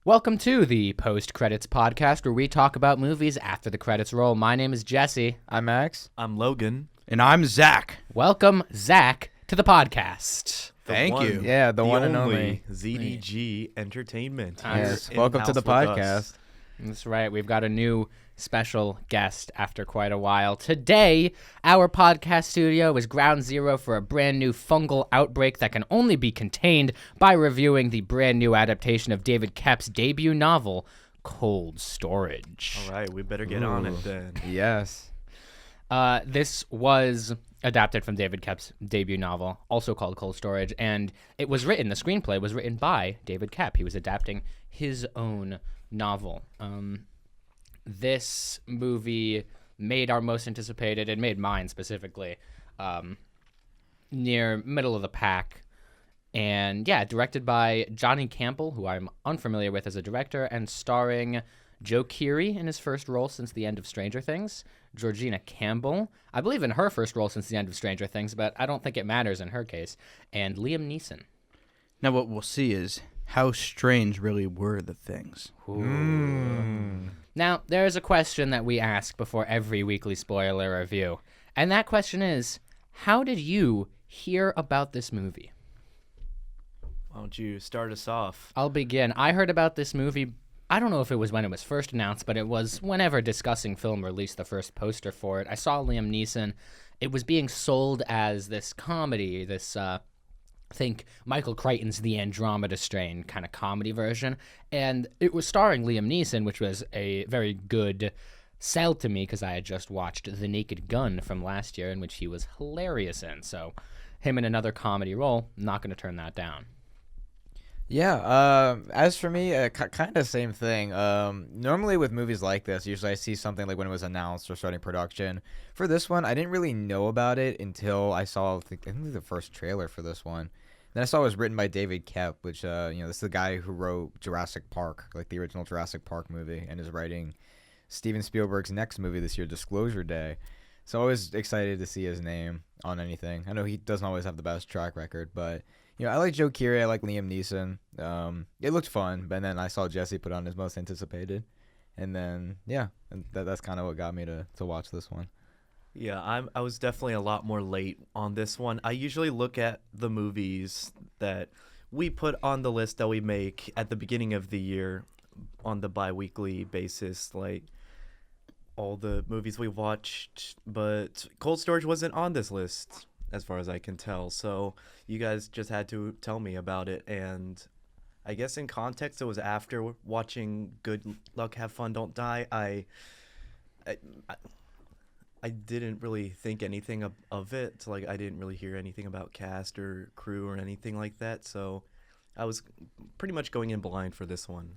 Welcome to the Post Credits Podcast, where we talk about movies after the credits roll. My name is Jesse. I'm Max. I'm Logan. And I'm Zach. Welcome, Zach, to the podcast. Thank you. Yeah, the one and only ZDG Entertainment. Yes. Here Welcome to the in-house with podcast. us. That's right. We've got a new special guest after quite a while. Today, our podcast studio is ground zero for a brand new fungal outbreak that can only be contained by reviewing the brand new adaptation of David Koepp's debut novel, Cold Storage. All right, we better get on it then. Yes. This was adapted from David Koepp's debut novel, also called Cold Storage, and the screenplay was written by David Koepp. He was adapting his own novel. This movie made our most anticipated, and made mine specifically, near middle of the pack. And yeah, directed by Johnny Campbell, who I'm unfamiliar with as a director, and starring Joe Keery in his first role since the end of Stranger Things, Georgina Campbell, I believe in her first role since the end of Stranger Things, but I don't think it matters in her case, and Liam Neeson. Now what we'll see is how strange really were the things. Now, there is a question that we ask before every weekly spoiler review, and that question is, how did you hear about this movie? Why don't you start us off? I'll begin. I heard about this movie, I don't know if it was when it was first announced, but it was whenever Discussing Film released the first poster for it. I saw Liam Neeson. It was being sold as this comedy, think Michael Crichton's The Andromeda Strain kind of comedy version, and it was starring Liam Neeson, which was a very good sell to me because I had just watched The Naked Gun from last year, in which he was hilarious in. So him in another comedy role, not going to turn that down. Yeah, as for me, kind of same thing. Normally with movies like this, usually I see something like when it was announced or starting production. For this one, I didn't really know about it until I saw, I think the first trailer for this one. Then I saw it was written by David Koepp, which, this is the guy who wrote Jurassic Park, like the original Jurassic Park movie, and is writing Steven Spielberg's next movie this year, Disclosure Day. So I was excited to see his name on anything. I know he doesn't always have the best track record, but I like Joe Keery. I like Liam Neeson. It looked fun, but then I saw Jesse put on his most anticipated, and then that's kind of what got me to watch this one. Yeah, I was definitely a lot more late on this one. I usually look at the movies that we put on the list that we make at the beginning of the year on the bi-weekly basis, like all the movies we watched, but Cold Storage wasn't on this list as far as I can tell. So you guys just had to tell me about it, and I guess in context, it was after watching Good Luck, Have Fun, Don't Die. I didn't really think anything of it. Like, I didn't really hear anything about cast or crew or anything like that. So I was pretty much going in blind for this one.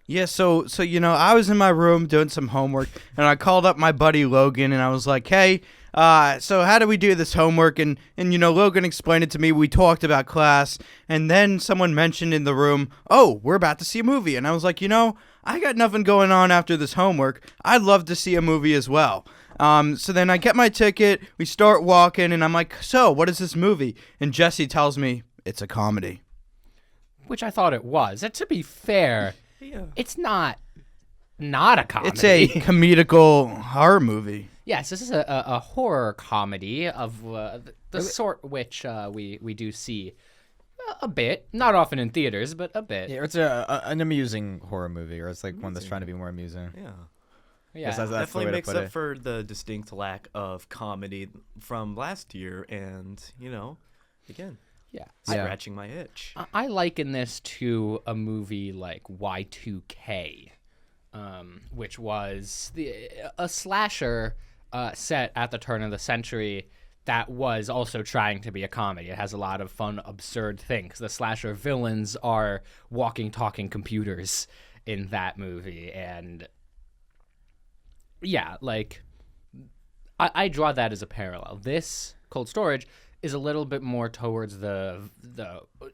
Yeah, so I was in my room doing some homework, and I called up my buddy Logan, and I was like, hey, so how do we do this homework? And Logan explained it to me. We talked about class, and then someone mentioned in the room, oh, we're about to see a movie. And I was like, I got nothing going on after this homework. I'd love to see a movie as well. So then I get my ticket, we start walking, and I'm like, so what is this movie? And Jesse tells me it's a comedy. Which I thought it was. And to be fair, Yeah. it's not a comedy. It's a comedical horror movie. Yes, this is a horror comedy of the sort which we do see a bit, not often in theaters, but a bit. Yeah, it's an amusing horror movie, or it's like one that's trying to be more amusing. Yeah. Yeah, That's the Definitely way to makes put up it. for the distinct lack of comedy from last year, and again, yeah. scratching my itch. I liken this to a movie like Y2K, which was a slasher set at the turn of the century that was also trying to be a comedy. It has a lot of fun, absurd things. The slasher villains are walking, talking computers in that movie, and yeah, like I draw that as a parallel. This Cold Storage is a little bit more towards the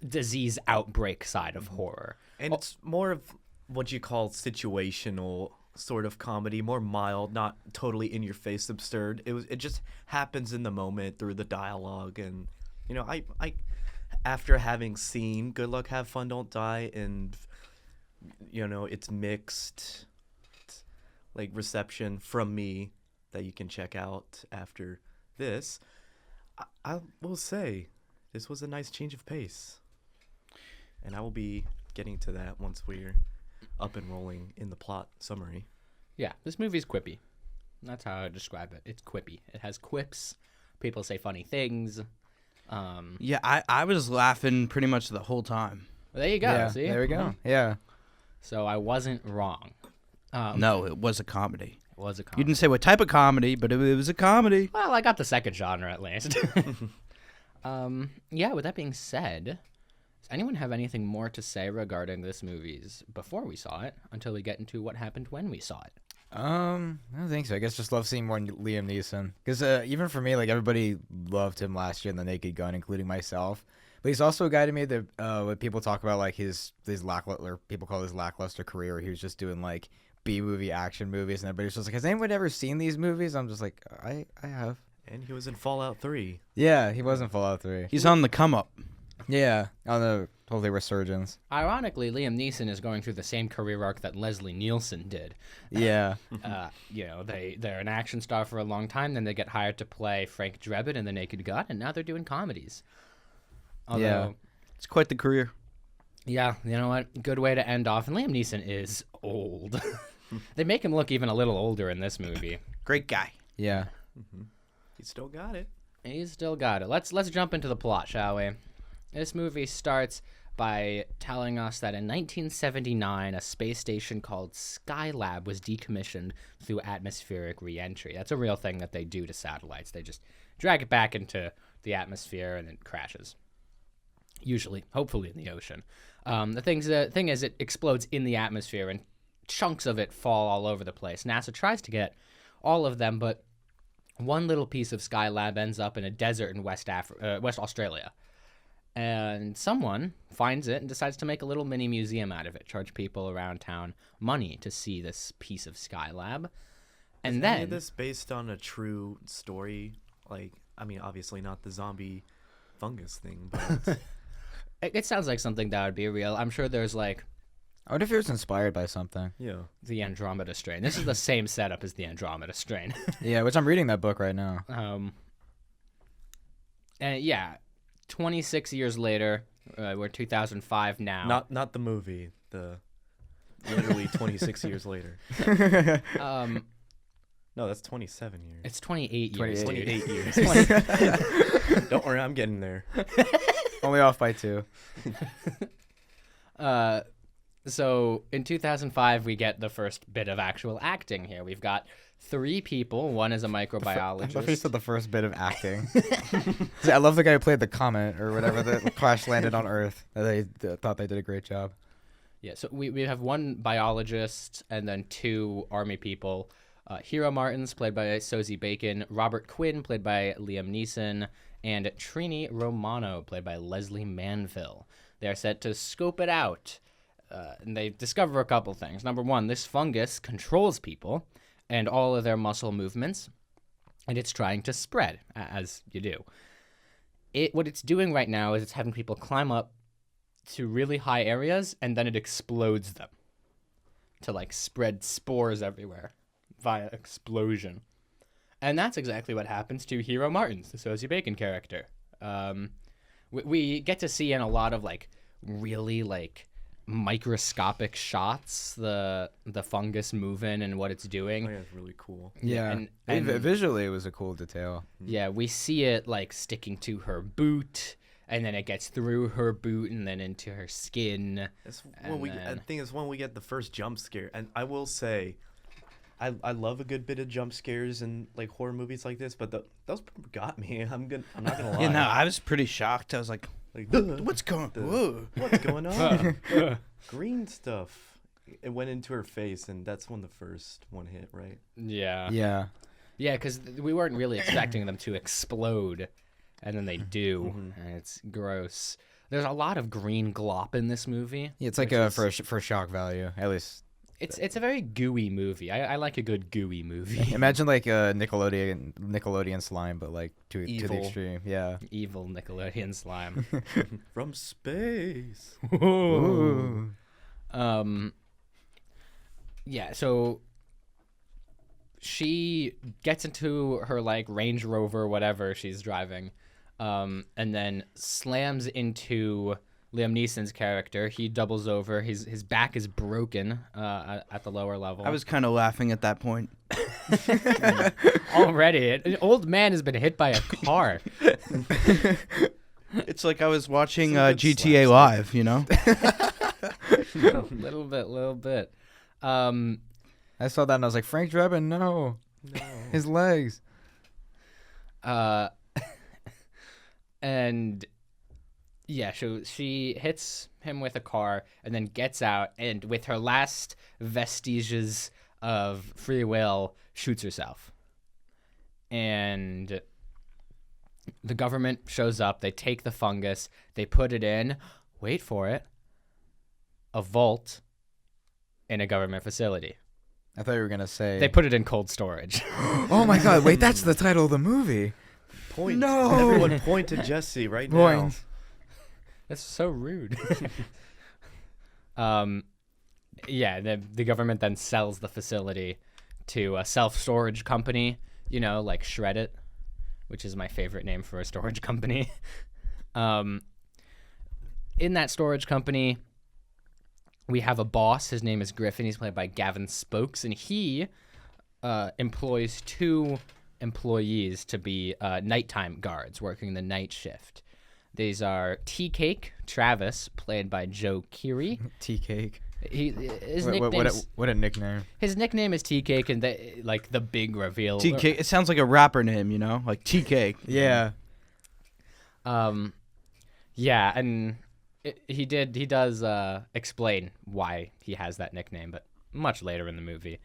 disease outbreak side of horror. And it's more of what you call situational sort of comedy, more mild, not totally in your face absurd. It just happens in the moment through the dialogue, and I after having seen Good Luck, Have Fun, Don't Die and it's mixed, like reception from me that you can check out after this. I will say this was a nice change of pace, and I will be getting to that once we're up and rolling in the plot summary. Yeah, this movie's quippy. That's how I describe it. It's quippy. It has quips. People say funny things. Yeah, I was laughing pretty much the whole time. There you go. Yeah, See? there we go. Yeah. So I wasn't wrong. No, it was a comedy. It was a You comedy. didn't say what type of comedy, but it was a comedy. Well, I got the second genre at least. Yeah, with that being said, does anyone have anything more to say regarding this movie's before we saw it until we get into what happened when we saw it? I don't think so. I guess just love seeing more Liam Neeson. Because even for me, like, everybody loved him last year in The Naked Gun, including myself. But he's also a guy to me that when people talk about, like, his lackluster, people call his lackluster career, where he was just doing, like, B-movie action movies, and everybody's just like, has anyone ever seen these movies? I'm just like, I have. And he was in Fallout 3. Yeah, he was in Fallout 3. He's on the come up. Yeah, on the totally resurgence. Ironically, Liam Neeson is going through the same career arc that Leslie Nielsen did. Yeah. They're an action star for a long time, then they get hired to play Frank Drebin in The Naked Gun, and now they're doing comedies. Although, Yeah. It's quite the career. yeah, you know what? Good way to end off. And Liam Neeson is old. They make him look even a little older in this movie. Great guy. Yeah. He still got it. He's still got it. Let's jump into the plot, shall we? This movie starts by telling us that in 1979, a space station called Skylab was decommissioned through atmospheric reentry. That's a real thing that they do to satellites. They just drag it back into the atmosphere and it crashes. Usually, hopefully in the ocean. The thing is, it explodes in the atmosphere and chunks of it fall all over the place. NASA tries to get all of them, but one little piece of Skylab ends up in a desert in West Australia. And someone finds it and decides to make a little mini museum out of it, charge people around town money to see this piece of Skylab. And Is then any of this based on a true story? Like, I mean, obviously not the zombie fungus thing, but it sounds like something that would be real. I'm sure there's like I wonder if it was inspired by something. yeah. the Andromeda strain. This is the same setup as the Andromeda strain. Yeah, which I'm reading that book right now. And yeah, 26 years later, we're 2005 now. Not the movie. The literally 26 years later. No, that's 27 years. It's 28 years. 28. 28 years. 20 Don't worry, I'm getting there. Only off by 2. So in 2005, we get the first bit of actual acting here. We've got 3 people. One is a I thought you microbiologist. said the first bit of acting. See, I love the guy who played the comet or whatever that crash landed on Earth. They thought they did a great job. Yeah, so we have one biologist and then 2 army people. Hero Martins, played by Sosie Bacon. Robert Quinn, played by Liam Neeson. And Trini Romano, played by Leslie Manville. They're set to scope it out. And they discover a couple things. Number 1, this fungus controls people and all of their muscle movements, and it's trying to spread, as you do. What it's doing right now is it's having people climb up to really high areas, and then it explodes them to, like, spread spores everywhere via explosion. And that's exactly what happens to Hero Martins, the Sosie Bacon character. We get to see in a lot of, like, really, like, microscopic shots the fungus moving and what it's doing. Oh, yeah, it's really cool. Yeah, and visually it was a cool detail. yeah, we see it like sticking to her boot, and then it gets through her boot and then into her skin. It's And when then- I think it's when we get the first jump scare, and I will say, I love a good bit of jump scares in like horror movies like this, but those got me. I'm not gonna lie. Yeah, no, I was pretty shocked. I was like, Like, what's going on? what's going on? Green stuff. It went into her face, and that's when the first one hit, right? Yeah, Yeah. because we weren't really expecting them to explode, and then they do, and it's gross. There's a lot of green glop in this movie. Yeah, it's like which is- for shock value, at least. It's a very gooey movie. I like a good gooey movie. Imagine like a Nickelodeon slime, but like to the Evil. extreme. Yeah. Evil Nickelodeon slime. From space. Ooh. Yeah, so she gets into her like Range Rover, whatever she's driving, and then slams into Liam Neeson's character. He doubles over. His back is broken at the lower level. I was kind of laughing at that point. Already. An old man has been hit by a car. It's like I was watching Some good GTA Live, you know? little bit. I saw that and I was like, Frank Drebin, no. His legs. And yeah, so she hits him with a car and then gets out and with her last vestiges of free will shoots herself. And the government shows up, they take the fungus, they put it in, wait for it, a vault in a government facility. I thought you were going to say. They put it in cold storage. Oh my God, wait, that's the title of the movie. Point. No. Everyone point to Jesse right now. Point. That's so rude. Yeah, the government then sells the facility to a self-storage company, you know, like Shred It, which is my favorite name for a storage company. In that storage company, we have a boss. His name is Griffin. He's played by Gavin Spokes, and he employs 2 employees to be nighttime guards working the night shift. These are Tea Cake Travis, played by Joe Keery. Tea Cake. His What a nickname. His nickname is Tea Cake, and the big reveal. TK. It sounds like a rapper name, you know? Like TK. Yeah. Yeah, and he does explain why he has that nickname, but much later in the movie.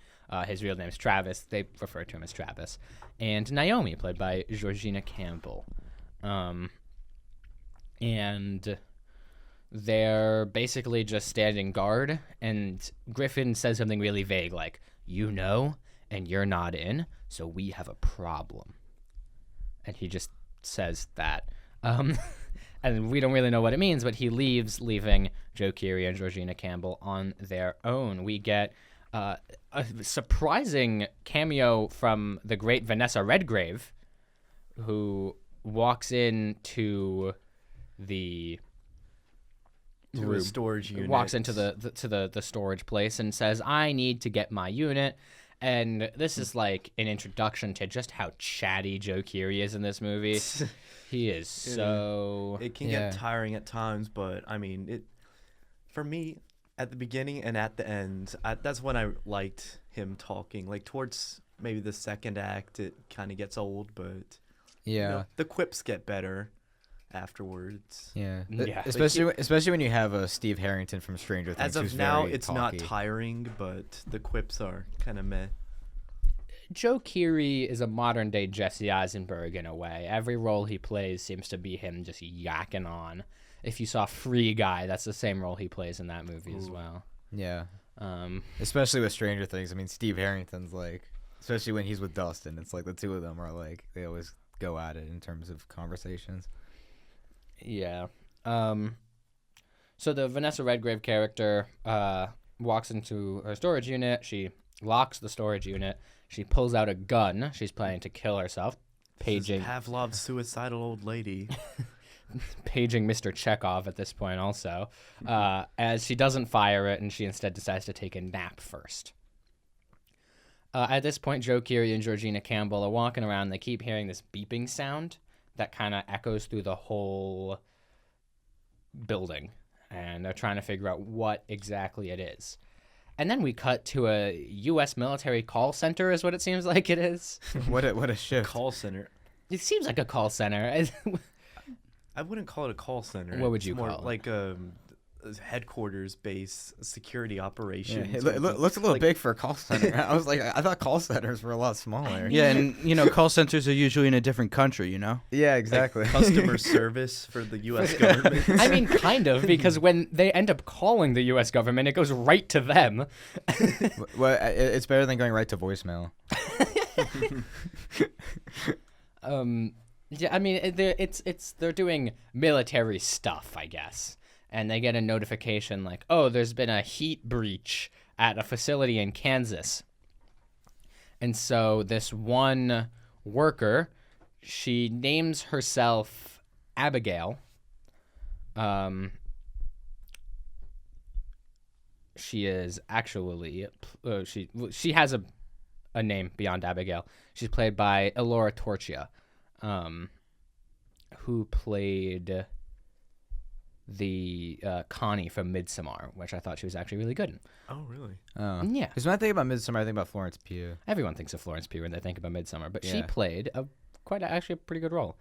His real name is Travis. They refer to him as Travis. And Naomi, played by Georgina Campbell. And they're basically just standing guard, and Griffin says something really vague like, you know, and you're not in, so we have a problem. And he just says that. And we don't really know what it means, but he leaves, leaving Joe Keery and Georgina Campbell on their own. We get a surprising cameo from the great Vanessa Redgrave, who walks into the room, storage unit. walks into the storage place and says, I need to get my unit. And this is like an introduction to just how chatty Joe Keery is in this movie. He is so... It can get tiring at times, but I mean, it. For me, at the beginning and at the end, that's when I liked him talking. Like towards maybe the second act, it kind of gets old, but Yeah. you know, the quips get better afterwards. Yeah. Yeah. Especially when you have a Steve Harrington from Stranger Things. As of who's now, very it's talky. not tiring, but the quips are kind of meh. Joe Keery is a modern-day Jesse Eisenberg in a way. Every role he plays seems to be him just yakking on. If you saw Free Guy, that's the same role he plays in that movie as well. Yeah. Especially with Stranger Things. I mean, Steve Harrington's like, especially when he's with Dustin, it's like the two of them are like, they always go at it in terms of conversations. Yeah. So the Vanessa Redgrave character walks into her storage unit. She locks the storage unit. She pulls out a gun. She's planning to kill herself. Paging Pavlov's suicidal old lady. paging Mr. Chekhov at this point also, as she doesn't fire it, and she instead decides to take a nap first. At this point, Joe Keery and Georgina Campbell are walking around. They keep hearing this beeping sound that kind of echoes through the whole building, and they're trying to figure out what exactly it is. And then we cut to a U.S. military call center, is what it seems like it is. What a shift. Call center. It seems like a call center. I wouldn't call it a call center. What would It's you more call it? like a headquarters base security Yeah, operations. it looks a little big for a call center. I was like, I thought call centers were a lot smaller. Yeah, and, you know, call centers are usually in a different country, you know? Yeah, exactly. Customer service for the U.S. government. I mean, kind of, because when they end up calling the U.S. government, it goes right to them. Well, it's better than going right to voicemail. Yeah, I mean, they're doing military stuff, I guess, and they get a notification like, oh, there's been a heat breach at a facility in Kansas. And so this one worker, she names herself Abigail. She is actually she has a name beyond Abigail. She's played by Elora Torchia, who played the Connie from Midsommar, which I thought she was actually really good in. Oh, really? Oh. Yeah. Because when I think about Midsommar, I think about Florence Pugh. Everyone thinks of Florence Pugh when they think about Midsommar, but she Yeah. played actually a pretty good role.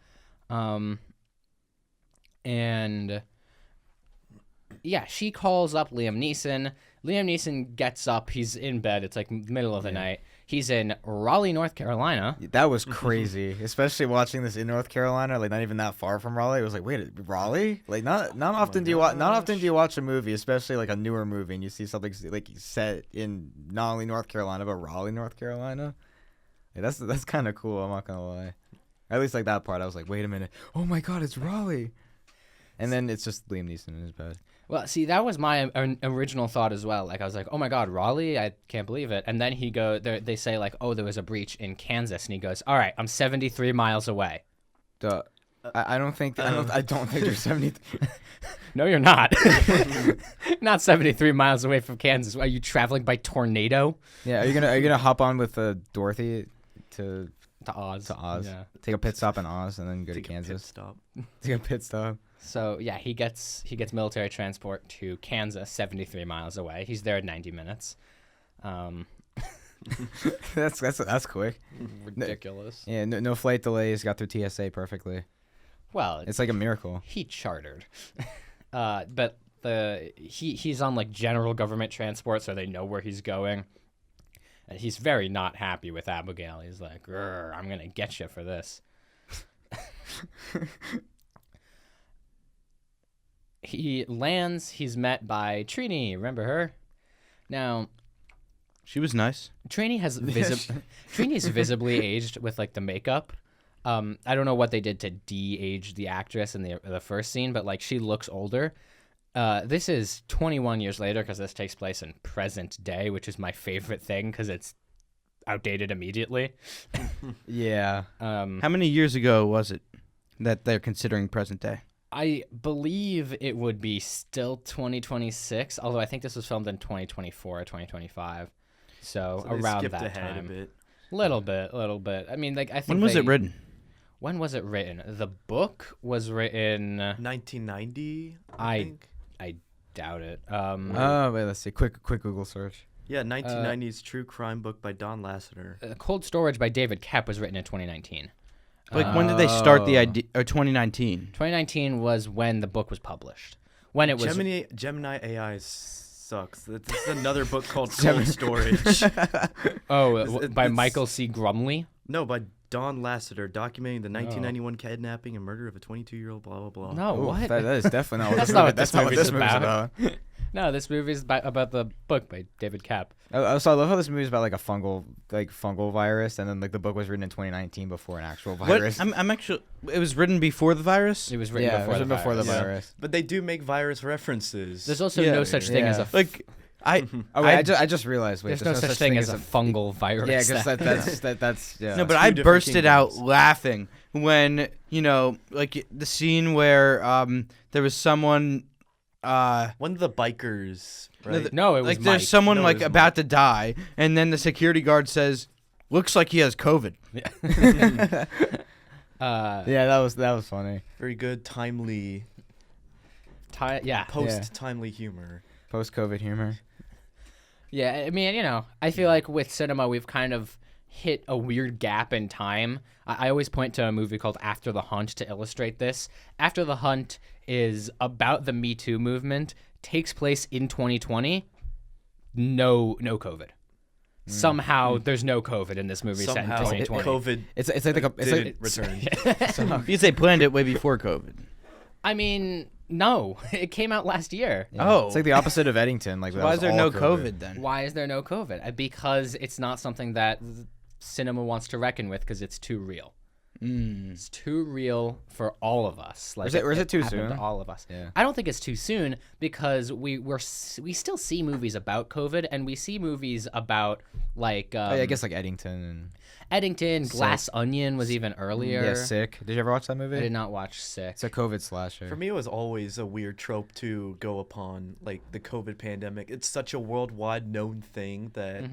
And yeah, she calls up Liam Neeson. Liam Neeson gets up. He's in bed. It's like middle of the night. He's in Raleigh, North Carolina. That was crazy, especially watching this in North Carolina, like not even that far from Raleigh. It was like, wait, Raleigh? Like not often do you watch a movie, especially like a newer movie, and you see something like set in not only North Carolina but Raleigh, North Carolina. Like, that's kind of cool. I'm not gonna lie. At least like that part, I was like, wait a minute, oh my God, it's Raleigh. And then it's just Liam Neeson in his bed. Well, see, that was my original thought as well. Like, I was like, oh my God, Raleigh? I can't believe it. And then they say like, oh, there was a breach in Kansas. And he goes, all right, I'm 73 miles away. Duh. I don't think you're 73. No, you're not. Not 73 miles away from Kansas. Are you traveling by tornado? Yeah, are you gonna hop on with Dorothy to Oz. Yeah. Take a pit stop in Oz and then go Take to a pit Kansas? stop. Take a pit stop. So yeah, he gets military transport to Kansas, 73 miles away. He's there in 90 minutes. That's quick. Ridiculous. Yeah, no flight delays. Got through TSA perfectly. Well, It's like a miracle. he chartered, but he's on like general government transport, so they know where he's going. And he's very not happy with Abigail. He's like, I'm gonna get you for this. He lands. He's met by Trini. Remember her? Now, She was nice. Trini Trini's visibly aged with like the makeup. I don't know what they did to de-age the actress in the first scene, but like she looks older. This is 21 years later because this takes place in present day, which is my favorite thing because it's outdated immediately. Yeah. How many years ago was it that they're considering present day? I believe it would be still 2026, although I think this was filmed in 2024 or 2025. So they around skipped that ahead time. a bit. Little bit. I mean, like I think. When was it written? When was it written? The book was written. 1990. I think. I doubt it. Wait, let's see. Quick Google search. Yeah, 1990s true crime book by Don Lasseter. Cold Storage by David Koepp was written in 2019. Like when did they start the idea? Or 2019. 2019 was when the book was published. When it was Gemini AI sucks. This is another book called Cold Storage. by it's- Michael C. Grumley. No, by Don Lasseter, documenting the 1991 kidnapping and murder of a 22-year-old. Blah blah blah. No, Ooh, what? that is definitely not what That's this not movie, what this that's not what movie's this movie's about. about. No, this movie is about the book by David Koepp. So I love how this movie is about like a fungal virus, and then like the book was written in 2019 before an actual What? virus. I'm actually. It was written before the virus. It was written yeah, before, it was the, before the virus. virus. But they do make virus references. There's also Yeah. no such thing as a Like, I. Oh, wait, I just realized. Wait, there's no such thing as a fungal virus. Yeah, because that's yeah. No, but two I different bursted out kingdoms. laughing when like the scene where there was someone. One of the bikers. Right? No, it was Like Mike. there's someone No, it like was about to die, and then the security guard says, "Looks like he has COVID." Yeah, that was funny. Very good, timely, Yeah. post-timely humor. Post-COVID humor. Yeah, I mean, I feel like with cinema, we've kind of hit a weird gap in time. I always point to a movie called After the Hunt to illustrate this. After the Hunt is about the Me Too movement, takes place in 2020, no COVID. Somehow there's no COVID in this movie Somehow, set in 2020. COVID It's like didn't return. Because they planned it way before COVID. I mean, no, it came out last year. yeah, Oh. it's like the opposite of Eddington. Like that Why was is there all no COVID then? Why is there no COVID? Because it's not something that cinema wants to reckon with because it's too real. It's too real for all of us. Like, Or is it too happened soon? to all of us. Yeah. I don't think it's too soon because we still see movies about COVID, and we see movies about like Oh, yeah, I guess like Eddington and Eddington, Glass Onion was even earlier. yeah, Sick. Did you ever watch that movie? I did not watch Sick. It's a COVID slasher. For me, it was always a weird trope to go upon, like the COVID pandemic. It's such a worldwide known thing that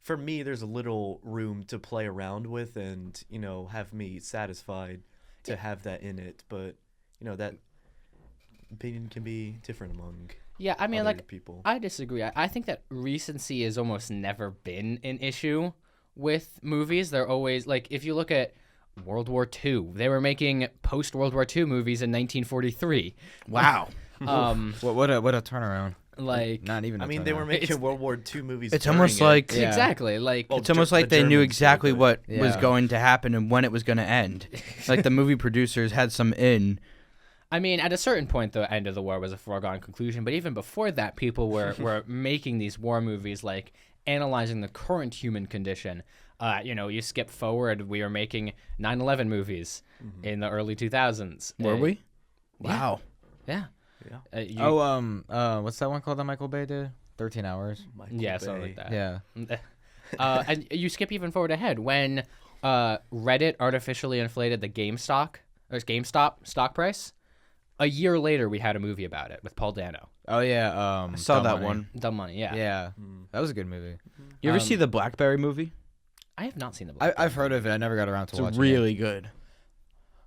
for me, there's a little room to play around with and, have me satisfied to have that in it. But, that opinion can be different among Yeah, I mean, other like, people. I disagree. I think that recency has almost never been an issue with movies. They're always, like, if you look at World War II, they were making post-World War II movies in 1943. Wow. What a turnaround. Like, Not even. I a mean, they were turnaround. making World War II movies. It's during almost it. like Yeah. exactly. Like, Well, it's almost the like they knew Germans did, exactly but- what was Yeah. going to happen and when it was going to end. Like the movie producers had some in. I mean, at a certain point, the end of the war was a foregone conclusion. But even before that, people were making these war movies, like analyzing the current human condition. You skip forward, we were making 9/11 movies in the early 2000s. Were we? Yeah. Wow. Yeah. Yeah. What's that one called that Michael Bay did? 13 Hours. Michael Yeah, something Bay. like that. Yeah. And you skip even forward ahead when Reddit artificially inflated the GameStop stock price. A year later, we had a movie about it with Paul Dano. Oh yeah. I saw Dumb that Money. one. Dumb Money, yeah. Yeah. That was a good movie. You ever see the Blackberry movie? I have not seen the book. I've heard of it. I never got around to It's watching really good.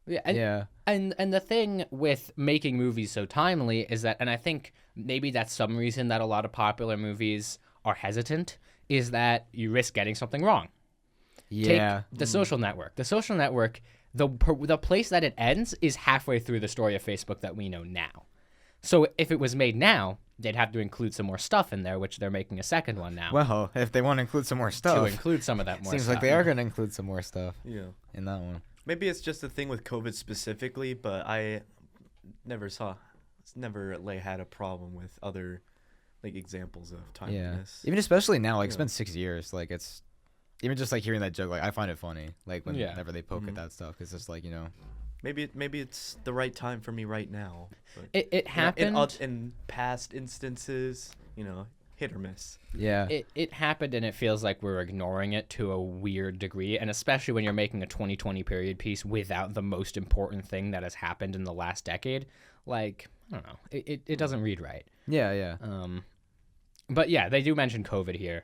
Yeah, it. Yeah. And the thing with making movies so timely is that, and I think maybe that's some reason that a lot of popular movies are hesitant, is that you risk getting something wrong. Yeah. Take The Social Network. The Social Network, the place that it ends is halfway through the story of Facebook that we know now. So if it was made now, they'd have to include some more stuff in there, which they're making a second one now. Well, if they want to include some more to stuff, include some of that more seems stuff. like they are going to include some more stuff Yeah. in that one. Maybe it's just a thing with COVID specifically, but I never had a problem with other like examples of Yeah. timeliness. Even especially now, like it's Yeah. been 6 years. Like it's even just like hearing that joke. Like I find it funny. Like Yeah. whenever they poke at that stuff, it's just like Maybe it's the right time for me right now. But, It you know, happened. in past instances, hit or miss. yeah. It happened, and it feels like we're ignoring it to a weird degree, and especially when you're making a 2020 period piece without the most important thing that has happened in the last decade. Like, I don't know, it doesn't read right. Yeah. But yeah, they do mention COVID here,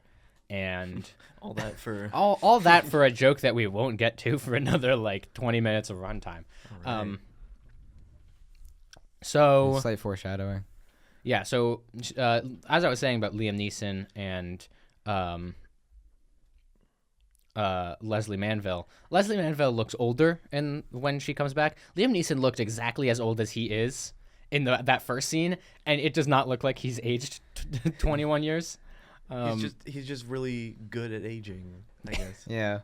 and All that for all that for a joke that we won't get to for another like 20 minutes of runtime. right. So Slight foreshadowing. yeah, so as I was saying about Liam Neeson and Leslie Manville looks older when she comes back. Liam Neeson looked exactly as old as he is in that first scene, and it does not look like he's aged 21 years. he's just really good at aging, I guess. Yeah.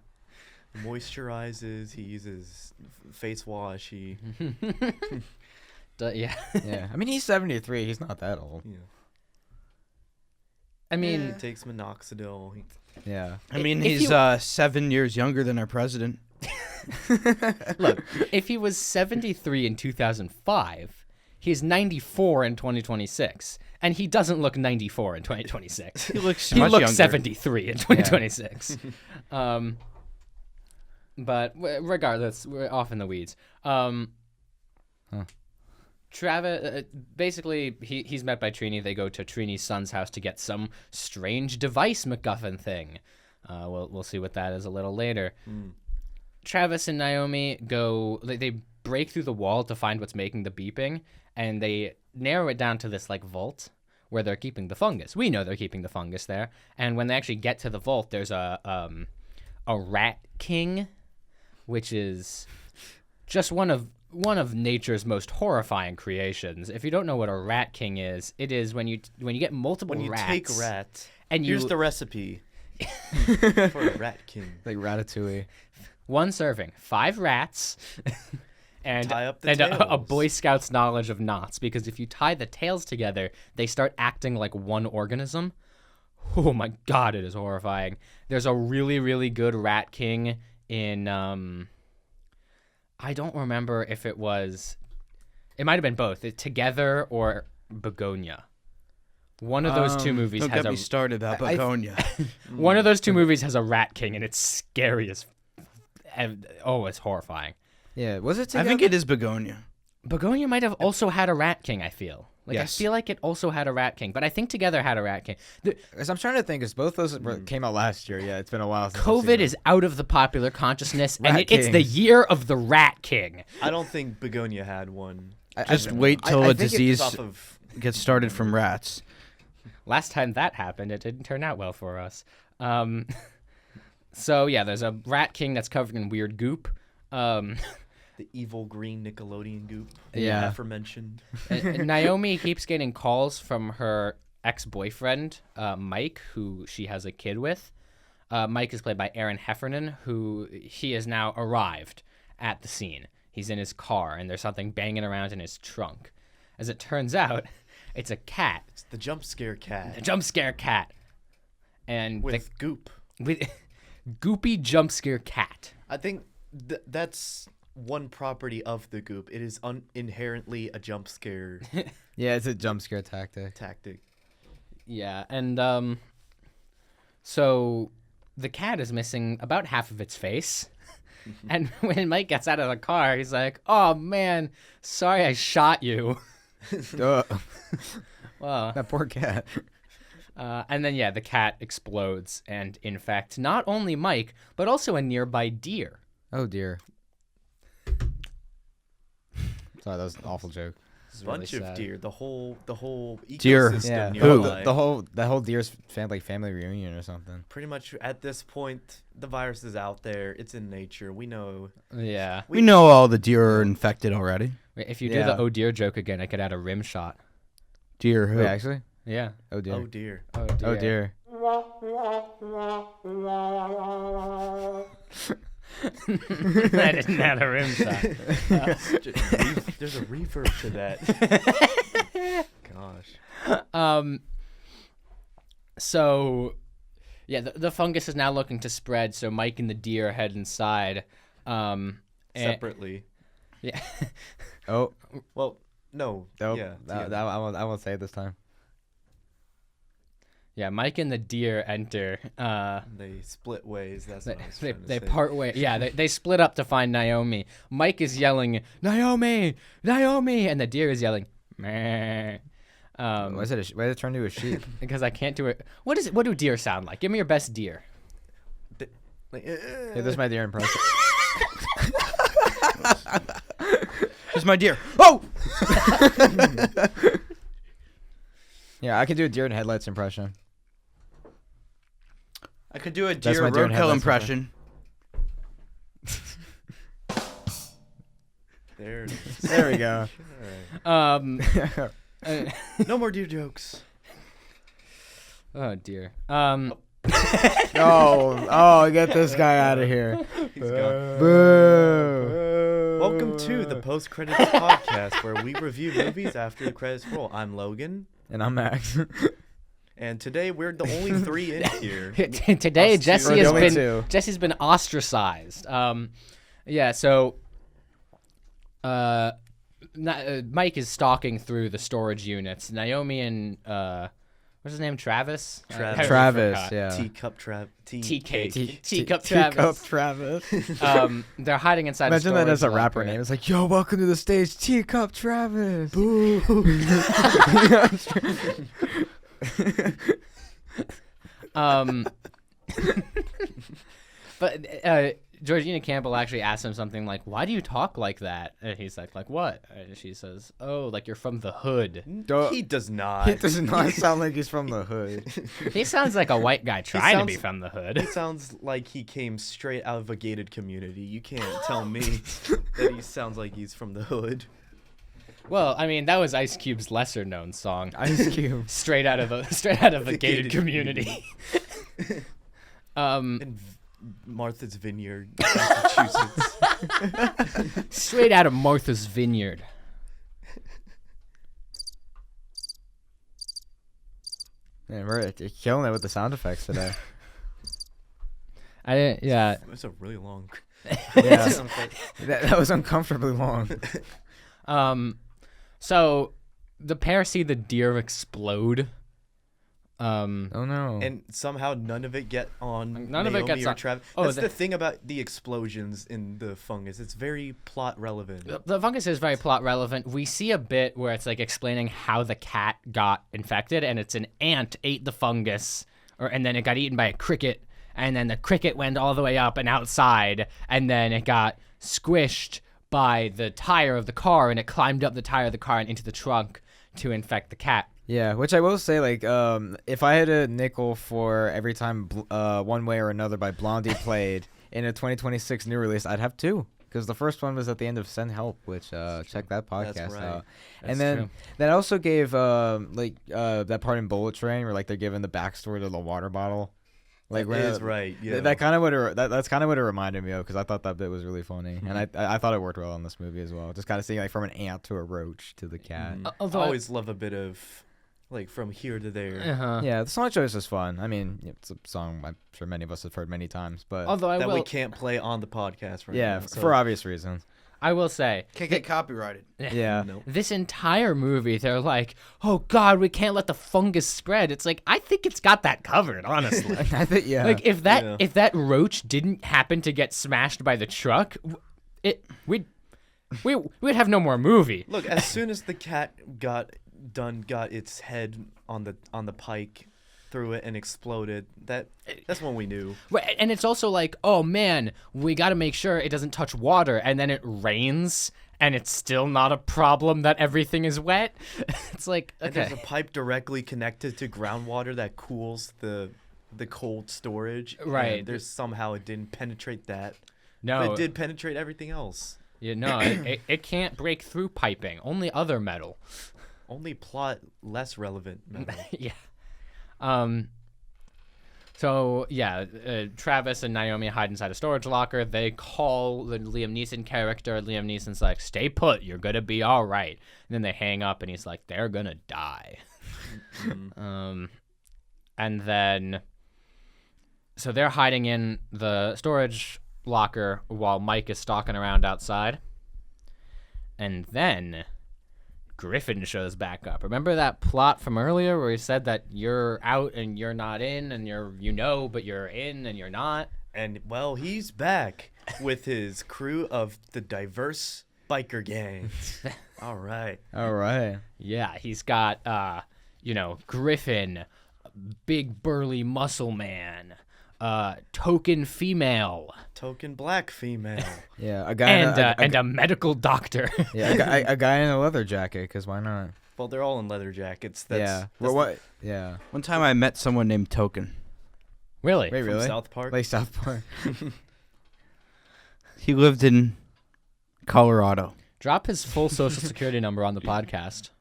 Moisturizes, he uses face wash, he Yeah. Yeah. I mean, he's 73. He's not that old. I mean, he takes minoxidil. Yeah. I mean, If he's you- 7 years younger than our president. look, if he was 73 in 2005, he's 94 in 2026, and he doesn't look 94 in 2026. He looks He much looks younger. 73 in 2026. But regardless, we're off in the weeds. Travis, basically, he's met by Trini. They go to Trini's son's house to get some strange device MacGuffin thing. We'll see what that is a little later. Travis and Naomi they break through the wall to find what's making the beeping, and they narrow it down to this like vault where they're keeping the fungus. We know they're keeping the fungus there, and when they actually get to the vault, there's a rat king, which is just one of nature's most horrifying creations. If you don't know what a rat king is, it is when you get multiple When you rats. take rats, and here's you- the recipe for a rat king. Like Ratatouille. One serving, 5 rats, and Tie up the and a tails. Boy Scout's knowledge of knots. Because if you tie the tails together, they start acting like one organism. Oh my god, it is horrifying. There's a really, really good rat king in I don't remember if it was. It might have been both. Together or Begonia. One of those two movies Don't has get me started about Begonia. One of those two movies has a rat king, and it's scary as. It's horrifying. Yeah, was it I together? think it is Begonia. Begonia might have also had a rat king. I feel like Yes. I feel like it also had a rat king, but I think Together had a rat king. 'Cause I'm trying to think, because both those came out last year. Yeah, it's been a while since I've seen COVID them. is out of the popular consciousness, and Rat it's the kings. year of the rat king. I don't think Begonia had one. Just wait till I a think it's disease Off of gets started from rats. Last time that happened, it didn't turn out well for us. So yeah, there's a rat king that's covered in weird goop. the evil green Nickelodeon goop. Yeah. Aforementioned. And Naomi keeps getting calls from her ex-boyfriend, Mike, who she has a kid with. Mike is played by Aaron Heffernan, who he has now arrived at the scene. He's in his car, and there's something banging around in his trunk. As it turns out, it's a cat, It's the jump scare a cat jump scare cat, and with goop. with goopy jump scare cat. I think that's one property of the goop. It is inherently a jump scare Yeah, it's a jump scare tactic. tactic. Yeah, and so the cat is missing about half of its face. And when Mike gets out of the car, he's like, "Oh man, sorry I shot you." Duh. Well, That poor cat. and then yeah, the cat explodes and infects not only Mike but also a nearby deer. Oh dear. Sorry, that was an awful joke. This is really Bunch of sad. deer. The whole Deer. ecosystem Yeah, nearby. that whole deer's family reunion or something. Pretty much at this point, the virus is out there. It's in nature. We know. Yeah. We know all the deer are infected already. Wait, if you do Yeah. the oh dear joke again, I could add a rim shot. Deer who? Wait, actually? Yeah. Oh dear. Oh dear. Oh dear. Oh dear. I didn't add a rim shot. There's a reverb to that. Gosh. So, yeah, the fungus is now looking to spread. So Mike and the deer head inside. And- Separately. yeah. Oh. Well, no. Nope. Yeah. I won't say it this time. Yeah, Mike and the deer enter. They split ways. That's what I was trying to They say. part way. Yeah, they split up to find Naomi. Mike is yelling, "Naomi, Naomi," and the deer is yelling, "Meh." Why did it turn into a sheep? Because I can't do it. What is it? What do deer sound like? Give me your best deer. Like, Yeah, this is my deer impression. Here's my deer. Oh! Yeah, I can do a deer in headlights impression. I could do a That's deer my deer in roadkill headlights impression. there it is. There we go. Um. No more deer jokes. Oh dear. Oh, get this guy out of here. He's gone. Boo. Welcome to the Post Credits Podcast, where we review movies after the credits roll. I'm Logan, And I'm Max. and today we're the only three in here. Today, Us two. Jesse We're the has only been two. Jesse's been ostracized. Yeah. So, Mike is stalking through the storage units. Naomi and what's his name? Travis. Travis. I Travis, forgot. yeah. Teacup trap. Tea cake. Tea- Teacup Teacup Travis. Travis. They're hiding inside. Imagine a that as a storage rapper locker. name. It's like, yo, welcome to the stage, Teacup Travis. Boo. But Georgina Campbell actually asked him something like, "Why do you talk like that?" And he's like what?" And she says, "Oh, like you're from the hood." Duh. He does not. He does not sound like he's from the hood. He sounds like a white guy trying to be sounds- from the He hood. sounds like he came straight out of a gated community. You can't tell me that he sounds like he's from the hood. Well, I mean, that was Ice Cube's lesser known song. Ice Cube. Straight out of a gated gated community. In Martha's Vineyard, Massachusetts. Straight out of Martha's Vineyard. Man, we're killing it with the sound effects today. I didn't. Yeah. It's a really long. Yeah, that was uncomfortably long. So the pair see the deer explode. Oh no! And somehow none of it get on None of it Naomi gets or on- Travis. Oh, That's the thing about the explosions in the fungus. It's very plot relevant. The fungus is very plot relevant. We see a bit where it's like explaining how the cat got infected, and it's an ant ate the fungus, and then it got eaten by a cricket, and then the cricket went all the way up and outside, and then it got squished by the tire of the car, and it climbed up the tire of the car and into the trunk to infect the cat. Yeah, which I will say, like, if I had a nickel for every time One Way or Another by Blondie played in a 2026 new release, I'd have two. Because the first one was at the end of Send Help, which check that podcast That's right. out. That's And then true. that also gave that part in Bullet Train where like they're giving the backstory to the water bottle. Like That when is right. Yeah. That kind of that's kind of what it reminded me of because I thought that bit was really funny and I thought it worked well in this movie as well. Just kind of seeing like from an ant to a roach to the cat. I Although always love a bit of like from here to there. Uh-huh. Yeah, the song choice is fun. I mean, it's a song I'm sure many of us have heard many times, but Although I That will, we can't play on the podcast right yeah, now. So for obvious reasons. I will say, Can't get copyrighted. Yeah. no. this entire movie, they're like, "Oh God, we can't let the fungus spread." It's like I think it's got that covered, honestly. I think yeah. Like if that roach didn't happen to get smashed by the truck, we'd have no more movie. Look, as soon as the cat got its head on the pike, threw it and exploded. That's when we knew. Right, and it's also like, oh man, we got to make sure it doesn't touch water, and then it rains, and it's still not a problem that everything is wet. It's like, And there's a okay, pipe directly connected to groundwater that cools the cold storage. Right. And there's somehow it didn't penetrate that. no, But it did penetrate everything else. it can't break through piping. Only other metal. Only plot less relevant. metal. Yeah. So yeah, Travis and Naomi hide inside a storage locker. They call the Liam Neeson character. Liam Neeson's like, "Stay put. You're gonna be all right." And then they hang up, and he's like, "They're gonna die." And then, so they're hiding in the storage locker while Mike is stalking around outside. And then Griffin shows back up. Remember that plot from earlier where he said that you're out and you're not in, and but you're in and you're not? And well, he's back with his crew of the diverse biker gangs. All right. All right. Yeah, he's got Griffin, big burly muscle man, token female, Token black female. Yeah, a guy and a medical doctor. yeah, a guy in a leather jacket. Because why not? Well, they're all in leather jackets. Yeah. Well, what? Yeah. One time I met someone named Token. Really? Wait, From really? South Park. Like South Park. He lived in Colorado. Drop his full social security number on the podcast.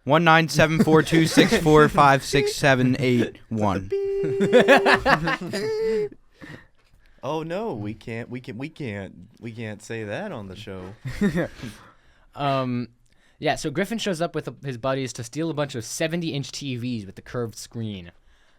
1974264567881. Oh no, we can't say that on the show. Yeah, so Griffin shows up with his buddies to steal a bunch of 70-inch TVs with the curved screen.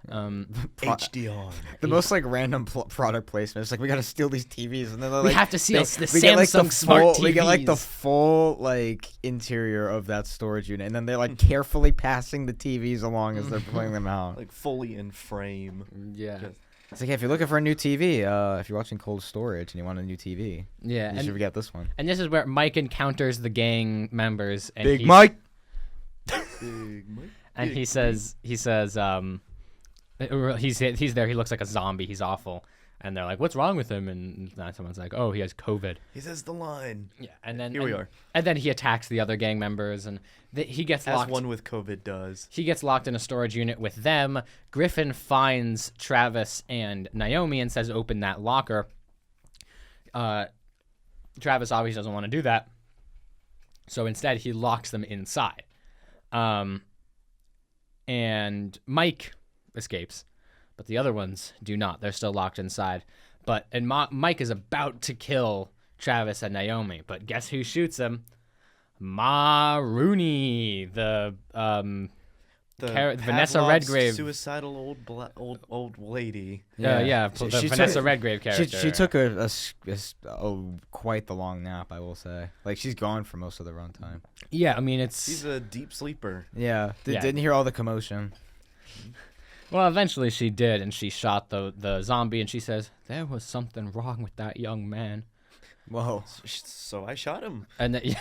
HDR. The most like random product placement. It's like we gotta steal these TVs, and then they're We like, have to steal the we get, like, Samsung smart full, We get like the TVs. full like interior of that storage unit, and then they're like carefully passing the TVs along as they're pulling them out. Like fully in frame. Yeah. It's like, hey, if you're looking for a new TV, if you're watching Cold Storage and you want a new TV, Yeah, you should get this one. and this is where Mike encounters the gang members, and Big Mike. and he says, he's there. He looks like a zombie. He's awful. And they're like, "What's wrong with him?" And someone's like, "Oh, he has COVID." He says the line. Yeah, and then Here we are. And then he attacks the other gang members, and he gets As locked. one with COVID does. He gets locked in a storage unit with them. Griffin finds Travis and Naomi and says, "Open that locker." Travis obviously doesn't want to do that, so instead he locks them inside. And Mike escapes, but the other ones do not. They're still locked inside. Mike is about to kill Travis and Naomi, but guess who shoots him? Ma Rooney, the Vanessa Pavlov's Redgrave, suicidal old lady. Vanessa Redgrave character. She took quite the long nap, I will say. Like, she's gone for most of the runtime. Yeah, I mean She's a deep sleeper. Yeah, didn't hear all the commotion. Well, eventually she did, and she shot the zombie, and she says, "There was something wrong with that young man." Whoa. So I shot him. And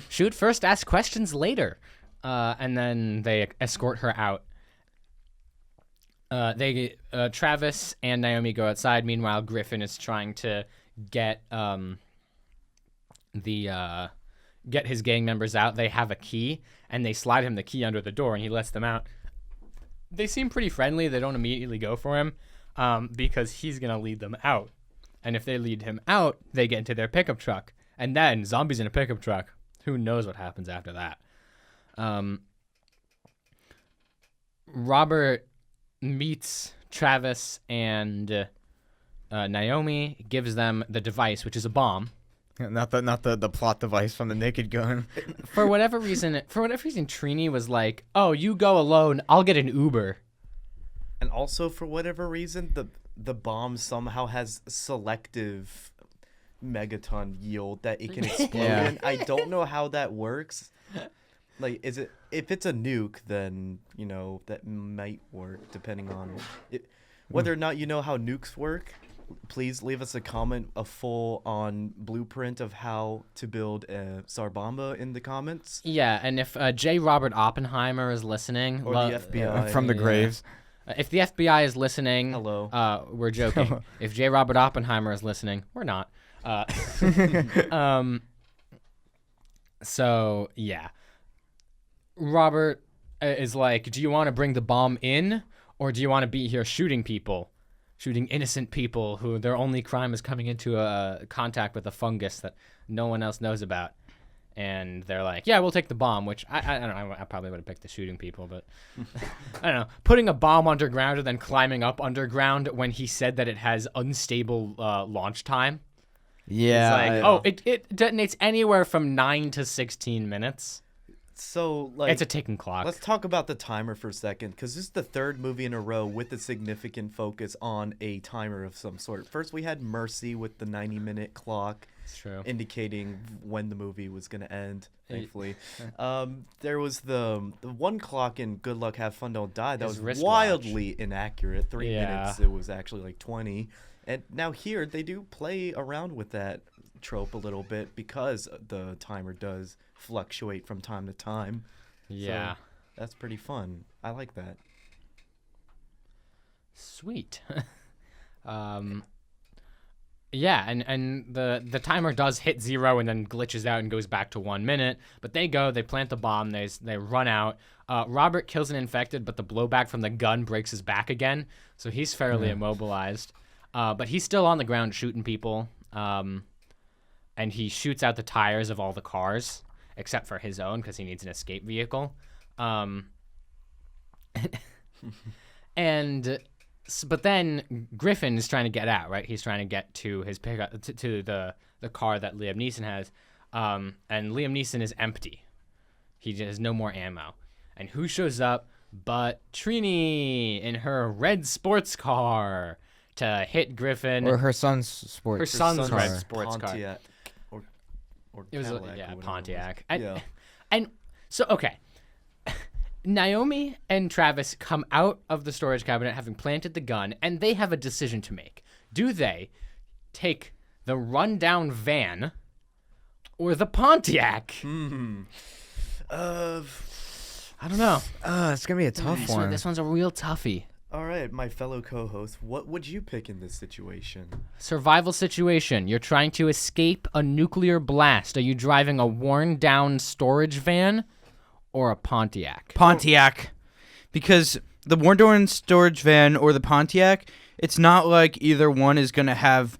shoot first, ask questions later. And then they escort her out. Travis and Naomi go outside. Meanwhile, Griffin is trying to get his gang members out. They have a key, and they slide him the key under the door, and he lets them out. They seem pretty friendly. They don't immediately go for him because he's going to lead them out. And if they lead him out, they get into their pickup truck. And then zombies in a pickup truck. Who knows what happens after that? Robert meets Travis and Naomi, gives them the device, which is a bomb. Not the plot device from the Naked Gun. For whatever reason, Trini was like, "Oh, you go alone. I'll get an Uber." And also, for whatever reason, the bomb somehow has selective megaton yield that it can explode in. I don't know how that works. Like, if it's a nuke, then that might work depending on it. Whether or not you know how nukes work, please leave us a comment, a full-on blueprint of how to build a Tsar Bomba in the comments. Yeah, and if J. Robert Oppenheimer is listening, or the FBI from the graves. If the FBI is listening, hello. We're joking. If J. Robert Oppenheimer is listening, we're not. So yeah, Robert is like, "Do you want to bring the bomb in, or do you want to be here shooting innocent people who their only crime is coming into contact with a fungus that no one else knows about?" And they're like, "Yeah, we'll take the bomb," which I don't know. I probably would have picked the shooting people, but I don't know. Putting a bomb underground and then climbing up underground when he said that it has unstable launch time. Yeah. It's like, it detonates anywhere from 9 to 16 minutes. So, like, it's a ticking clock. Let's talk about the timer for a second, because this is the third movie in a row with a significant focus on a timer of some sort. First, we had Mercy with the 90-minute clock. It's true. Indicating when the movie was going to end, thankfully. There was the one clock in Good Luck, Have Fun, Don't Die that was wildly inaccurate. 3 minutes, it was actually like 20. And now here, they do play around with that trope a little bit because the timer does fluctuate from time to time. Yeah. So that's pretty fun. I like that. Sweet. Yeah, and the timer does hit 0 and then glitches out and goes back to 1 minute. But they plant the bomb, they run out. Robert kills an infected, but the blowback from the gun breaks his back again, so he's fairly immobilized. But he's still on the ground shooting people, and he shoots out the tires of all the cars, except for his own, because he needs an escape vehicle. But then Griffin is trying to get out, right? He's trying to get to his pickup, to the car that Liam Neeson has, and Liam Neeson is empty. He has no more ammo. And who shows up but Trini in her red sports car to hit Griffin. Or her son's sports. Her son's car. red sports car. Pontiac. Or It was Cadillac, Pontiac. Yeah. And so okay. Naomi and Travis come out of the storage cabinet having planted the gun, and they have a decision to make. Do they take the rundown van or the Pontiac? I don't know. It's going to be a tough one. This one's a real toughie. All right, my fellow co-host, what would you pick in this situation? Survival situation. You're trying to escape a nuclear blast. Are you driving a worn-down storage van or a Pontiac? Pontiac. Because the worn-down storage van or the Pontiac, it's not like either one is going to have,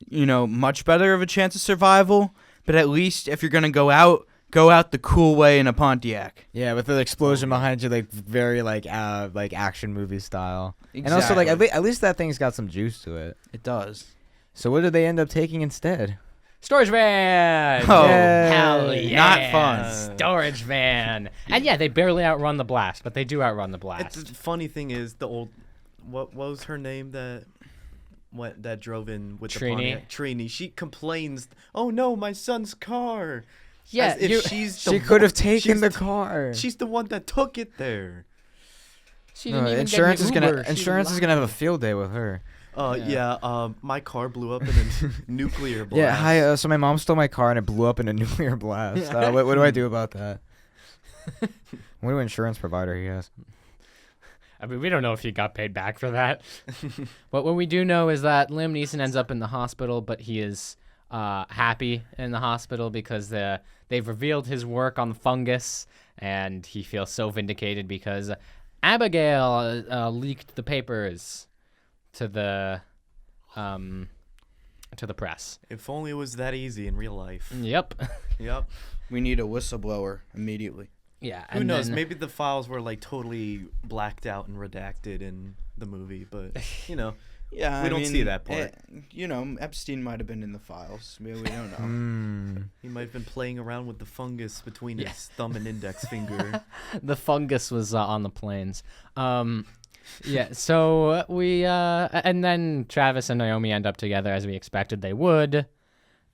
much better of a chance of survival. But at least if you're going to go out the cool way in a Pontiac. Yeah, with the explosion behind you, like very like action movie style. Exactly. And also at least that thing's got some juice to it. It does. So what did they end up taking instead? Storage van. Oh, hell yeah! not fun. Storage van. And yeah, they barely outrun the blast, but they do outrun the blast. The funny thing is the old, what was her name that drove in with Trini? the Pontiac? Trini. She complains, "Oh no, my son's car." Yeah, As if She could have taken the car. She's the one that took it there. She No, didn't even insurance get is an gonna Uber. She insurance is gonna lied. have a field day with her. My car blew up in a nuclear blast. Yeah, hi. So my mom stole my car and it blew up in a nuclear blast. What do I do about that? What do insurance provider he has? I mean, we don't know if he got paid back for that. But what we do know is that Liam Neeson ends up in the hospital, but he is happy in the hospital because they've revealed his work on the fungus, and he feels so vindicated because Abigail leaked the papers to the press. If only it was that easy in real life. Yep. Yep. We need a whistleblower immediately. Yeah. Who and knows? then- Maybe the files were like totally blacked out and redacted in the movie, but you know, Yeah, We don't see that part. Epstein might have been in the files. We don't know. he might have been playing around with the fungus between his thumb and index finger. The fungus was on the planes. Yeah, so we and then Travis and Naomi end up together as we expected they would,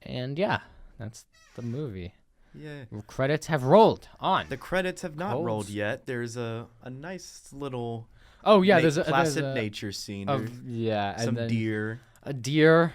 and yeah, that's the movie. Yeah. Credits have rolled on. The credits have not Cold. rolled yet. There's a nice little Oh yeah, placid there's a nature scene. yeah, and Some then deer a deer.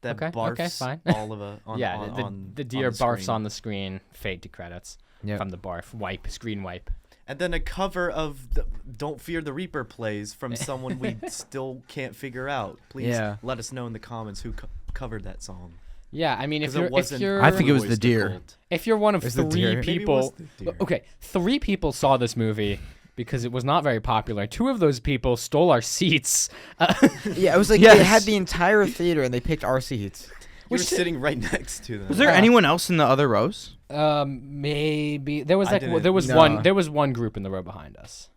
that Okay, barfs fine. all of a on, Yeah, on, the deer the barfs screen. on the screen. Fade to credits Yep. from the barf screen wipe. And then a cover of the Don't Fear the Reaper plays from someone we still can't figure out. Please Yeah. let us know in the comments who covered that song. Yeah, I mean if 'Cause it you're if wasn't you're I think it was Voice the deer. Gold. if you're one of It's the three deer. Maybe it was people. the deer. Okay, 3 people saw this movie because it was not very popular. 2 of those people stole our seats. Yeah, it was like Yes. they had the entire theater and they picked our seats. You were Which- sitting right next to them. Was there anyone else in the other rows? Maybe there was I like didn't- there was one group in the row behind us.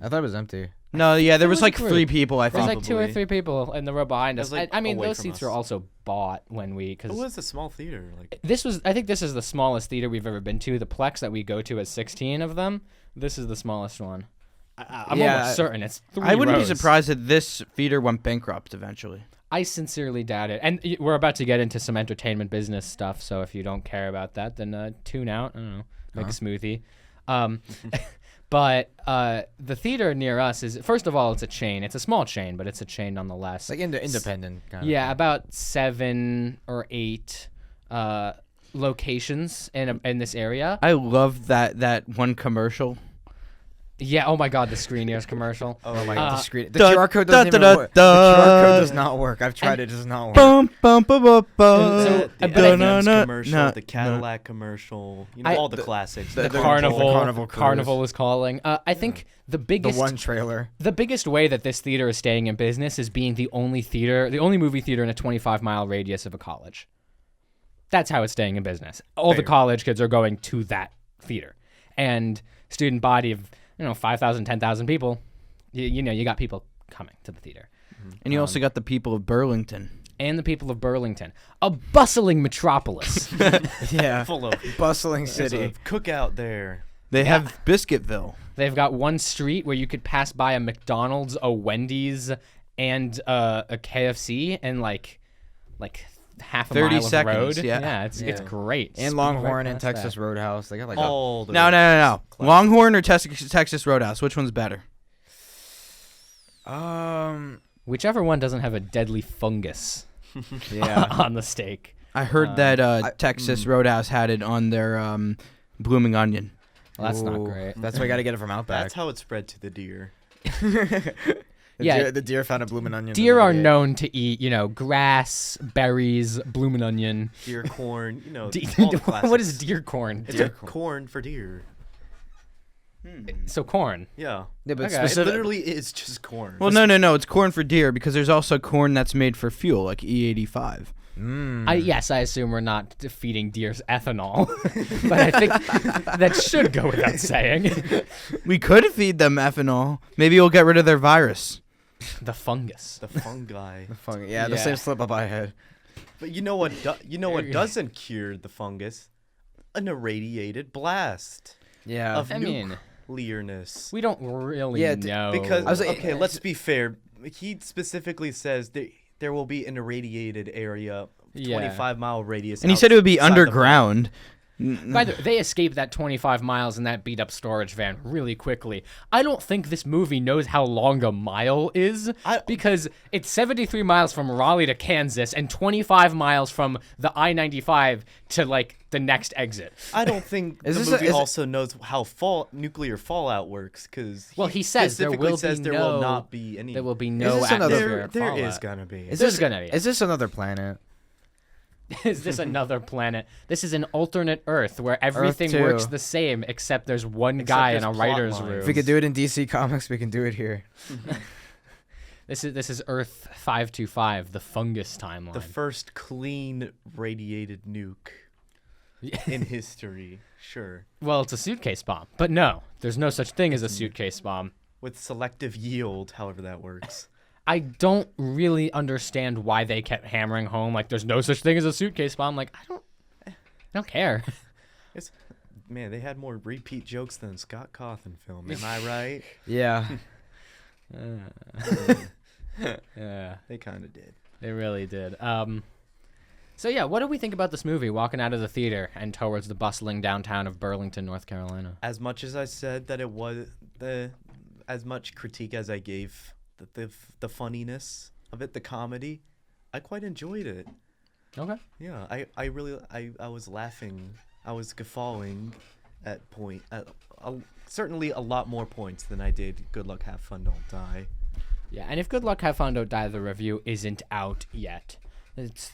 I thought it was empty. No, yeah, there was was like a group. 3 people, I There's think. like 2 or Probably. 3 people in the row behind It us. was, like, I mean, away those from seats were us. also bought when we It because was a small theater. Like I think this is the smallest theater we've ever been to. The Plex that we go to has 16 of them. This is the smallest one. I'm Yeah, almost certain it's 3 I wouldn't rows. be surprised if this theater went bankrupt eventually. I sincerely doubt it. And we're about to get into some entertainment business stuff, so if you don't care about that, then tune out. I don't know. Make a smoothie. But the theater near us is, first of all, it's a chain. It's a small chain, but it's a chain nonetheless. Like independent kind Yeah, of. about 7 or 8 locations in this area. I love that one commercial. Yeah. Oh my God, the Screen Ears commercial. Oh my god, the screen. The da- QR code da- doesn't da- even work. The da- QR code does not work. I've tried it. It does not work. Bum, bum, bum, bum, bum. So- the but I- M&M's no, commercial, no, the Cadillac commercial, I- all the classics. the Carnival Carnival is calling. I think the The biggest one trailer. the biggest way that this theater is staying in business is being the only movie theater in a 25-mile radius of a college. That's how it's staying in business. All the Fair. college kids are going to that theater, and student body of 5,000, 10,000 people. You got people coming to the theater, And you also got the people of Burlington. and the people of Burlington, a bustling metropolis. Yeah. full of Bustling there's city. a cookout there. They have Biscuitville. They've got one street where you could pass by a McDonald's, a Wendy's, and a KFC, and like half a 30 mile seconds, of road. yeah. It's Yeah. great. And Speed Longhorn right and past Texas that. Roadhouse. They got like All the No. Classics. Longhorn or Texas Roadhouse? Which one's better? Whichever one doesn't have a deadly fungus Yeah. on the steak. I heard that Texas Roadhouse had it on their blooming onion. Well, that's not Ooh, great. That's why I got to get it from Outback. That's how it spread to the deer. Yeah. The deer found a blooming onion. Deer are known to eat, grass, berries, bloomin' onion. Deer corn, De- all the what is classics. deer corn? It's a corn for deer. So corn. Yeah. Yeah, but Okay. It specific. literally is just corn. Well, no. It's corn for deer because there's also corn that's made for fuel, like E85. Yes, I assume we're not feeding deers ethanol, but I think that should go without saying. We could feed them ethanol. Maybe we'll get rid of their virus. The fungus. The fungi. Yeah, the Yeah. same slip up I had. But you know what? What doesn't cure the fungus? An irradiated blast Yeah. of I mean, nuclearness. we don't really Yeah, know. Because I was like- okay, let's be fair. He specifically says there will be an irradiated area, Yeah. 25-mile radius. And he said it would be outside the underground. By the way, they escaped that 25 miles in that beat-up storage van really quickly. I don't think this movie knows how long a mile is because it's 73 miles from Raleigh to Kansas and 25 miles from the I-95 to like the next exit. I don't think the movie also knows how nuclear fallout works because He says there will not be any. There will be no this another- atmospheric There fallout. is gonna be. There's gonna be. Is this another planet? Is this another planet? This is an alternate Earth where everything Earth 2. works the same except there's one guy in a there's plot writer's lines. room. If we could do it in DC Comics, we can do it here. This is Earth 525, the fungus timeline. The first clean radiated nuke in history. Sure. Well, it's a suitcase bomb, but no, there's no such thing as a suitcase bomb. With selective yield, however that works. I don't really understand why they kept hammering home like there's no such thing as a suitcase bomb. Like I don't care. Man, they had more repeat jokes than Scott Cawthon film. Am I right? Yeah. Yeah, They kind of did. they really did. So yeah, what do we think about this movie? Walking out of the theater and towards the bustling downtown of Burlington, North Carolina. As much as I said that it was as much critique as I gave the funniness of it, the comedy, I quite enjoyed it. Okay. Yeah, I really was laughing, I was guffawing at certainly a lot more points than I did Good Luck, Have Fun, Don't Die. Yeah, and if Good Luck, Have Fun, Don't Die, the review isn't out yet.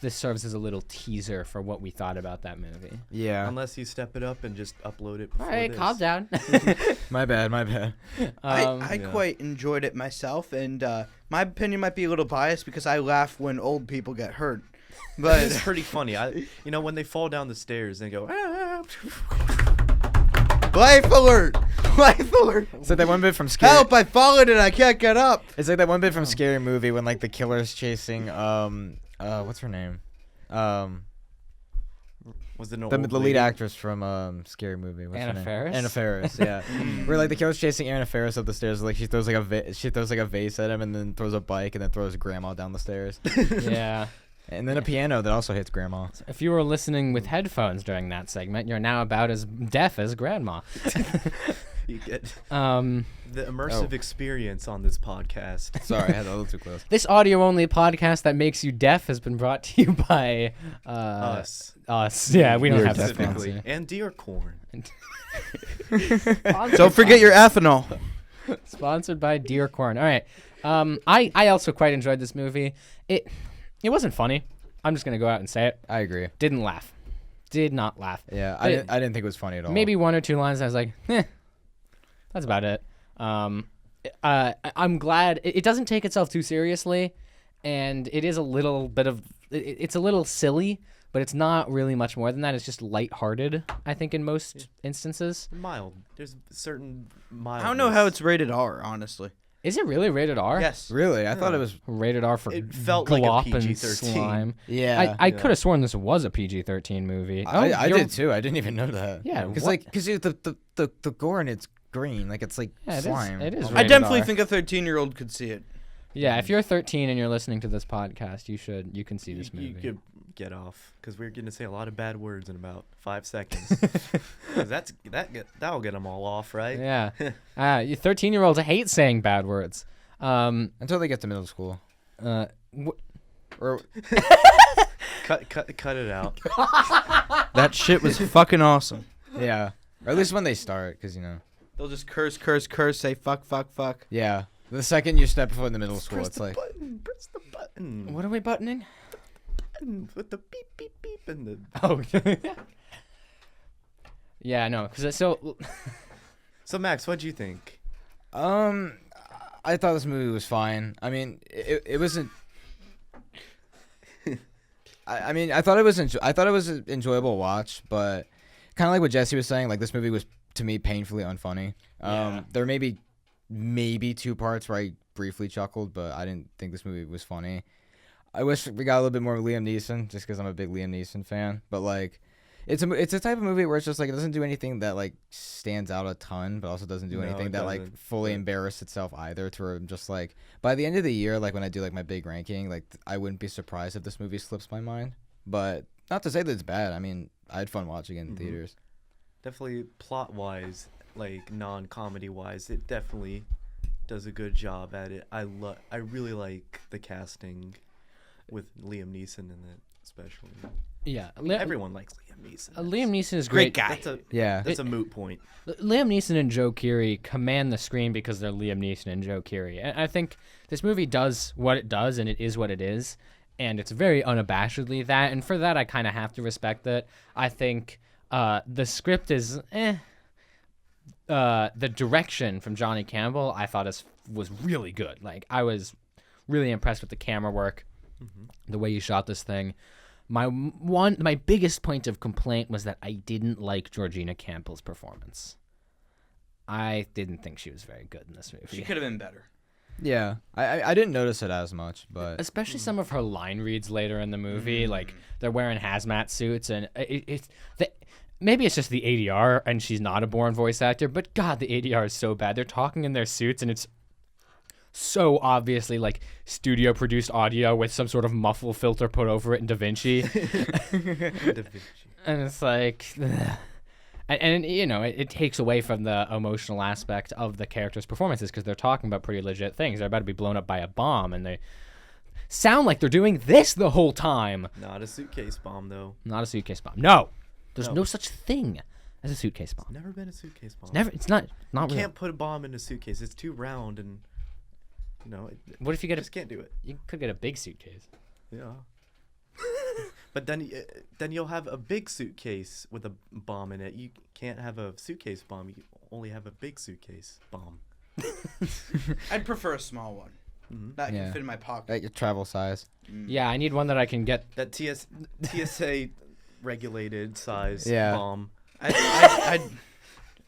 This serves as a little teaser for what we thought about that movie. Yeah. Unless you step it up and just upload it before All right, this. calm down. My bad. I Yeah. quite enjoyed it myself, and my opinion might be a little biased because I laugh when old people get hurt. But It's pretty funny. When they fall down the stairs and go, life alert! Life alert! It's like that one bit from Scary. Help! I followed it. I can't get up. It's like that one bit from Scary Movie when like the killer's chasing what's her name? was it an The old lead lady? actress from Scary Movie. What's Anna her name? Faris? Anna Faris, yeah. Where like the killer's chasing Anna Faris up the stairs, like she throws like a vase at him, and then throws a bike, and then throws grandma down the stairs, Yeah. and then a piano that also hits grandma. If you were listening with headphones during that segment, you're now about as deaf as Grandma. You get This the immersive experience on this podcast. Sorry, I had a little too close. audio-only podcast that makes you deaf has been brought to you by Us. Us. Yeah, we don't We're have that Specifically. fancy. And Dear Corn. Don't forget your ethanol. Sponsored by Deer Corn. All right. I also quite enjoyed this movie. It wasn't funny. I'm just gonna go out and say it. I agree. Didn't laugh. Did not laugh. Yeah, But I didn't think it was funny at all. Maybe one or two lines. I was like, that's about it. I'm glad it doesn't take itself too seriously, and it is a little bit of it's a little silly, but it's not really much more than that. It's just lighthearted, I think, in most instances. Mild. There's certain mild. I don't know how it's rated R, honestly. Is it really rated R? Yes. Really, I thought it was. Rated R for It felt like a glop and PG-13. slime. Yeah, I could have sworn this was a PG-13 movie. I you're- did too. I didn't even know that. Yeah, because what- the gore in it's green, like it's like Yeah, it is- slime. it is almost. I rated definitely R. think a 13-year-old could see it. Yeah, if you're 13 and you're listening to this podcast, you can see this movie. You could get off because we're going to say a lot of bad words in about 5 seconds. 'Cause that'll get them all off, right? Yeah. You 13-year-olds hate saying bad words. Until they get to middle school. Or Cut it out. That shit was fucking awesome. yeah, or at least when they start, because They'll just curse, say fuck, fuck, fuck. yeah. The second you step foot in the middle school, Press it's the like button. Press the button. What are we buttoning? With the beep beep beep and the. Oh. Yeah, no, because so. So Max, what'd you think? I thought this movie was fine. I mean, it wasn't. I mean, I thought it was an enjoyable watch, but kind of like what Jesse was saying, like this movie was to me painfully unfunny. Yeah. There may be maybe 2 parts where I briefly chuckled, but I didn't think this movie was funny. I wish we got a little bit more Liam Neeson, just because I'm a big Liam Neeson fan. But like, it's a type of movie where it's just like it doesn't do anything that like stands out a ton, but also doesn't do No, anything it that like doesn't. fully But- embarrass itself either. To where I'm just like, by the end of the year, like when I do like my big ranking, like I wouldn't be surprised if this movie slips my mind. But not to say that it's bad. I mean, I had fun watching it in theaters. Definitely plot wise, like non-comedy wise, it definitely does a good job at it. I really like the casting with Liam Neeson in it, especially. Yeah, Everyone likes Liam Neeson. Liam Neeson is Great great. guy. Yeah. That's a moot point. Liam Neeson and Joe Keery command the screen because they're Liam Neeson and Joe Keery. And I think this movie does what it does, and it is what it is, and it's very unabashedly that. And for that, I kind of have to respect it. I think the script is the direction from Johnny Campbell I thought was really good. Like I was really impressed with the camera work, the way you shot this thing. My biggest point of complaint was that I didn't like Georgina Campbell's performance. I didn't think she was very good in this movie. She could have been better. Yeah. I didn't notice it as much, but Especially some of her line reads later in the movie, like they're wearing hazmat suits, and maybe it's just the ADR, and she's not a born voice actor, but God, the ADR is so bad. They're talking in their suits, and it's so obviously like studio produced audio with some sort of muffle filter put over it in DaVinci, and it's like. Ugh. And you know, it takes away from the emotional aspect of the characters' performances because they're talking about pretty legit things. They're about to be blown up by a bomb, and they sound like they're doing this the whole time. Not a suitcase bomb, though. Not a suitcase bomb. No, there's No. no such thing as a suitcase bomb. Never been a suitcase bomb. It's not You real. can't put a bomb in a suitcase. It's too round, and What if you get just can't do it. You could get a big suitcase. Yeah. But then you'll have a big suitcase with a bomb in it. You can't have a suitcase bomb. You only have a big suitcase bomb. I'd prefer a small one. That Yeah. can fit in my pocket. like your travel size. Yeah, I need one that I can get. That TSA regulated size Yeah. bomb. I'd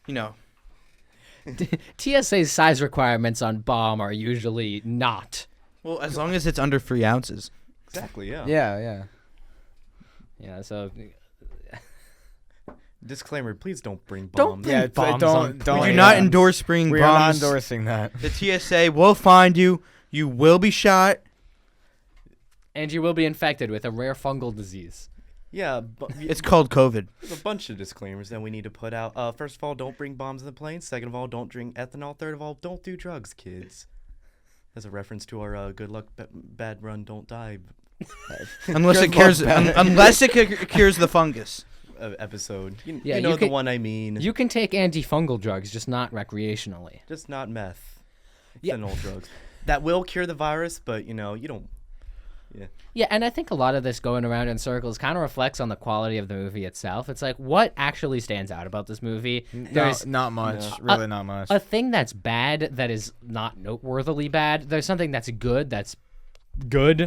you know, TSA's size requirements on bomb are usually not. well, as long as it's under 3 ounces. Exactly. Yeah. Yeah. Yeah, so Disclaimer: please don't bring Don't bombs. bring Yeah, bombs don't on- don't. We do yeah. not endorse bringing We are not bombs. endorsing that. The TSA will find you. You will be shot. and you will be infected with a rare fungal disease. Yeah, but It's called COVID. there's a bunch of disclaimers that we need to put out. First of all, don't bring bombs in the plane. Second of all, don't drink ethanol. Third of all, don't do drugs, kids. As a reference to our good luck, bad run, don't die Unless Good it cures luck, Pat. unless it cures the fungus. episode. You Yeah, know you the can- one I mean. You can take antifungal drugs, just not recreationally. Just not meth. Yeah. Fentanyl drugs. That will cure the virus, but you don't. Yeah. Yeah, and I think a lot of this going around in circles kind of reflects on the quality of the movie itself. It's like, what actually stands out about this movie? No, not much. Really, not much. A thing that's bad that is not noteworthily bad. There's something that's good.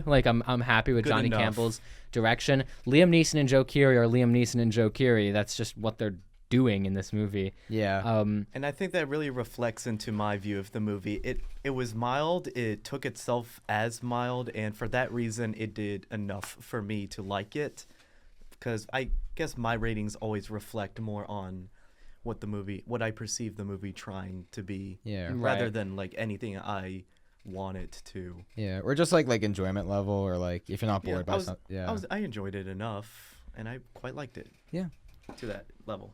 Like I'm happy with Good Johnny enough. Campbell's direction. Liam Neeson and Joe Keery are Liam Neeson and Joe Keery. That's just what they're doing in this movie. Yeah. And I think that really reflects into my view of the movie. It was mild. It took itself as mild, and for that reason, it did enough for me to like it. Because I guess my ratings always reflect more on what I perceive the movie trying to be, Yeah. rather Right. than like anything I want it to. Yeah. Or just like enjoyment level, or like if you're not bored by something. Yeah. I enjoyed it enough, and I quite liked it. Yeah. To that level.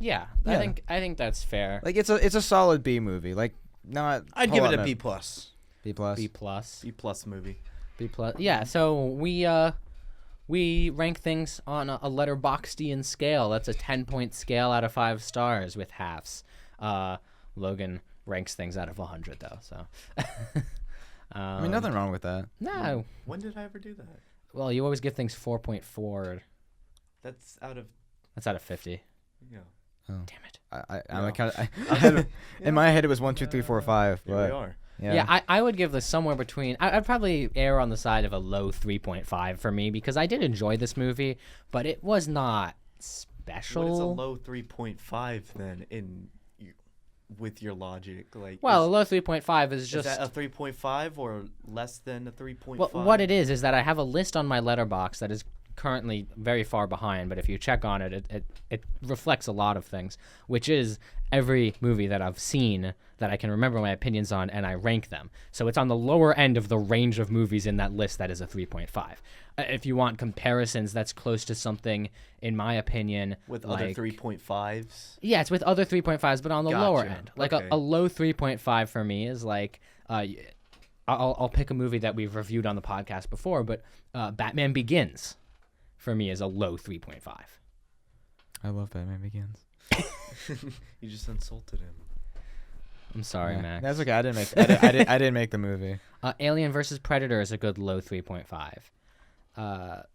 Yeah, Yeah. I think that's fair. Like it's a solid B movie. Like not. I'd whole give lot it a of- B plus. B plus. B plus. B+ movie. B plus. Yeah. So we rank things on a Letterboxdian scale. That's a 10-point scale out of 5 stars with halves. Logan ranks things out of 100 though. So. I mean, nothing wrong with that. No. When did I ever do that? Well, you always give things 4.4. That's out of That's out of 50. yeah. Damn it. I'm Yeah. kind of. In my head, it was 1, 2, 3, 4, 5. Here But we are. Yeah, I would give this somewhere between. I'd probably err on the side of a low 3.5 for me because I did enjoy this movie, but it was not special. What is a low 3.5 then? with your logic. Like, Well, a low 3.5 is is just that a 3.5 or less than a 3.5? well, what it is that I have a list on my letterbox that is currently very far behind, but if you check on it, it reflects a lot of things, which is every movie that I've seen that I can remember my opinions on, and I rank them. So it's on the lower end of the range of movies in that list that is a 3.5. If you want comparisons, that's close to something, in my opinion, with like, other 3.5s. yeah, it's with other 3.5s, but on the lower Gotcha. end. Like Okay. a low 3.5 for me is like, I'll pick a movie that we've reviewed on the podcast before, but Batman Begins for me is a low 3.5. I love Batman Begins. You just insulted him. I'm sorry, Yeah, Max. that's okay. I didn't make the movie. Alien versus Predator is a good low 3.5.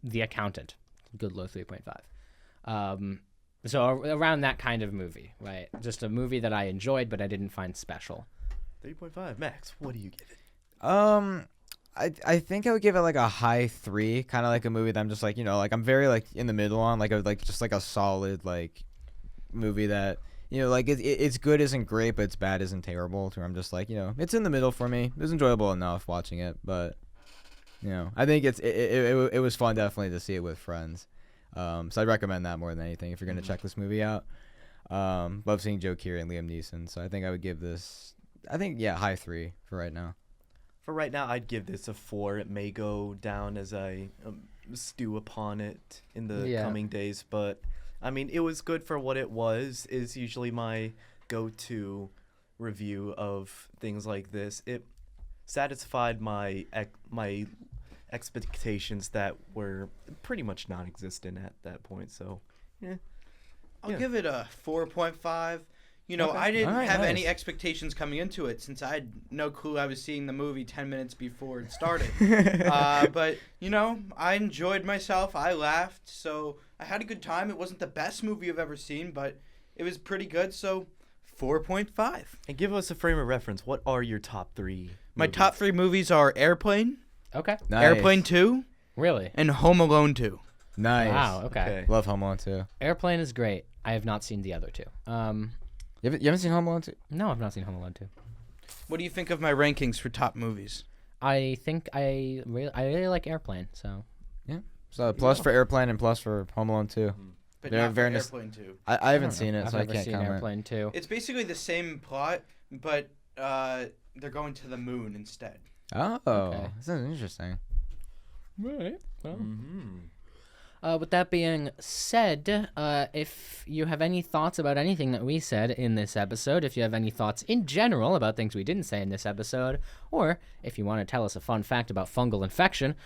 The Accountant, good low 3.5. So around that kind of movie, right? Just a movie that I enjoyed, but I didn't find special. 3.5. Max, what do you give it? I think I would give it like a high 3, kind of like a movie that I'm just like, like I'm very like in the middle on, like just like a solid like movie that like it's good isn't great, but it's bad isn't terrible. To where I'm just like it's in the middle for me. It was enjoyable enough watching it, but I think it was fun definitely to see it with friends. So I'd recommend that more than anything if you're gonna check this movie out. Love seeing Joe Keery and Liam Neeson, so I think I would give this high 3 for right now. For right now, I'd give this a 4. It may go down as I stew upon it in the coming days, but I mean, it was good for what it was. Is usually my go-to review of things like this. It satisfied my expectations that were pretty much non-existent at that point. So, yeah. I'll give it a 4.5. Okay. I didn't All right, have nice. any expectations coming into it since I had no clue I was seeing the movie 10 minutes before it started. But, I enjoyed myself. I laughed. So I had a good time. It wasn't the best movie I've ever seen, but it was pretty good. So 4.5. And give us a frame of reference. What are your top 3? My top 3 movies are Airplane, Okay. Nice. Airplane 2, Really? and Home Alone 2. Nice. Wow. Okay. Love Home Alone 2. Airplane is great. I have not seen the other two. You haven't seen Home Alone 2? No, I've not seen Home Alone 2. What do you think of my rankings for top movies? I think I really like Airplane. So So plus for Airplane and plus for Home Alone 2. But Very- not for very nice. Airplane 2. I haven't don't know. seen it, I've so I never can't seen comment. Airplane 2. It's basically the same plot, but they're going to the moon instead. Oh, Okay. that sounds interesting. Right. Well. Mm-hmm. With that being said, if you have any thoughts about anything that we said in this episode, if you have any thoughts in general about things we didn't say in this episode, or if you want to tell us a fun fact about fungal infection,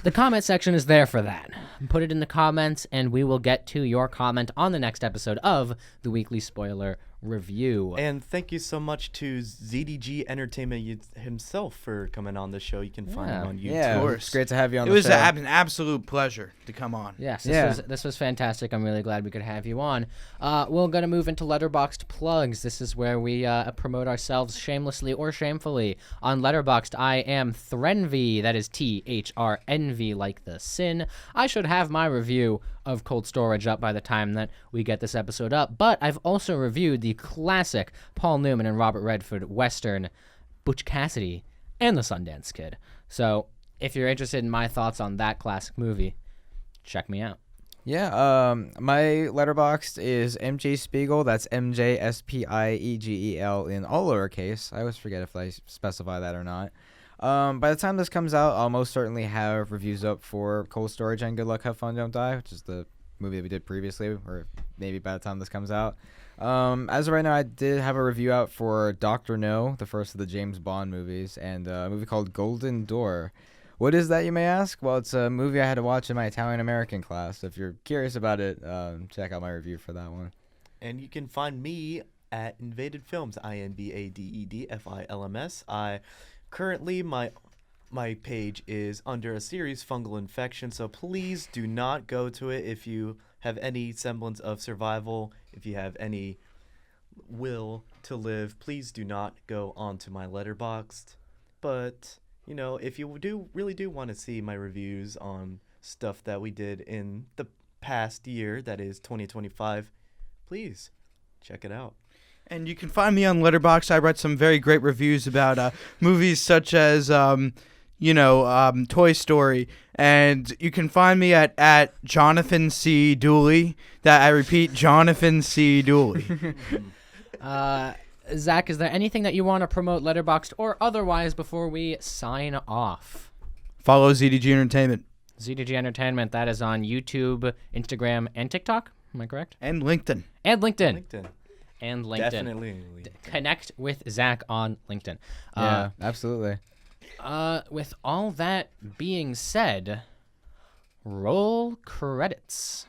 the comment section is there for that. Put it in the comments, and we will get to your comment on the next episode of the Weekly Spoiler Review. And thank you so much to ZDG Entertainment himself for coming on the show. You can find him on YouTube. Yeah, course. it's great to have you on It the was show. an absolute pleasure to come on. Yes, Yeah. this was fantastic. I'm really glad we could have you on. We're going to move into Letterboxd plugs. This is where we promote ourselves shamelessly or shamefully. On Letterboxd, I am Threnv. That is THRNV, like the sin. I should have my review of Cold Storage up by the time that we get this episode up, but I've also reviewed the classic Paul Newman and Robert Redford Western Butch Cassidy and the Sundance Kid. So if you're interested in my thoughts on that classic movie, check me out. Yeah, my Letterboxd is MJ Spiegel. That's MJSPIEGEL in all lowercase. I always forget if I specify that or not. By the time this comes out, I'll most certainly have reviews up for Cold Storage and Good Luck, Have Fun, Don't Die, which is the movie that we did previously, or maybe by the time this comes out. As of right now, I did have a review out for Dr. No, the first of the James Bond movies, and a movie called Golden Door. What is that, you may ask? Well, it's a movie I had to watch in my Italian-American class. If you're curious about it, check out my review for that one. And you can find me at Invaded Films, INVADEDFILMS. Currently, my page is under a serious fungal infection, so please do not go to it if you have any semblance of survival. If you have any will to live, please do not go onto my Letterboxd. But, if you really do want to see my reviews on stuff that we did in the past year, that is 2025, please check it out. And you can find me on Letterboxd. I write some very great reviews about movies such as, Toy Story. And you can find me at Jonathan C. Dooley. That I repeat, Jonathan C. Dooley. Zach, is there anything that you want to promote, Letterboxd or otherwise, before we sign off? Follow ZDG Entertainment. ZDG Entertainment, that is on YouTube, Instagram, and TikTok. Am I correct? And LinkedIn. And LinkedIn. LinkedIn. And LinkedIn. Definitely. Connect with Zach on LinkedIn. Yeah, absolutely. With all that being said, roll credits.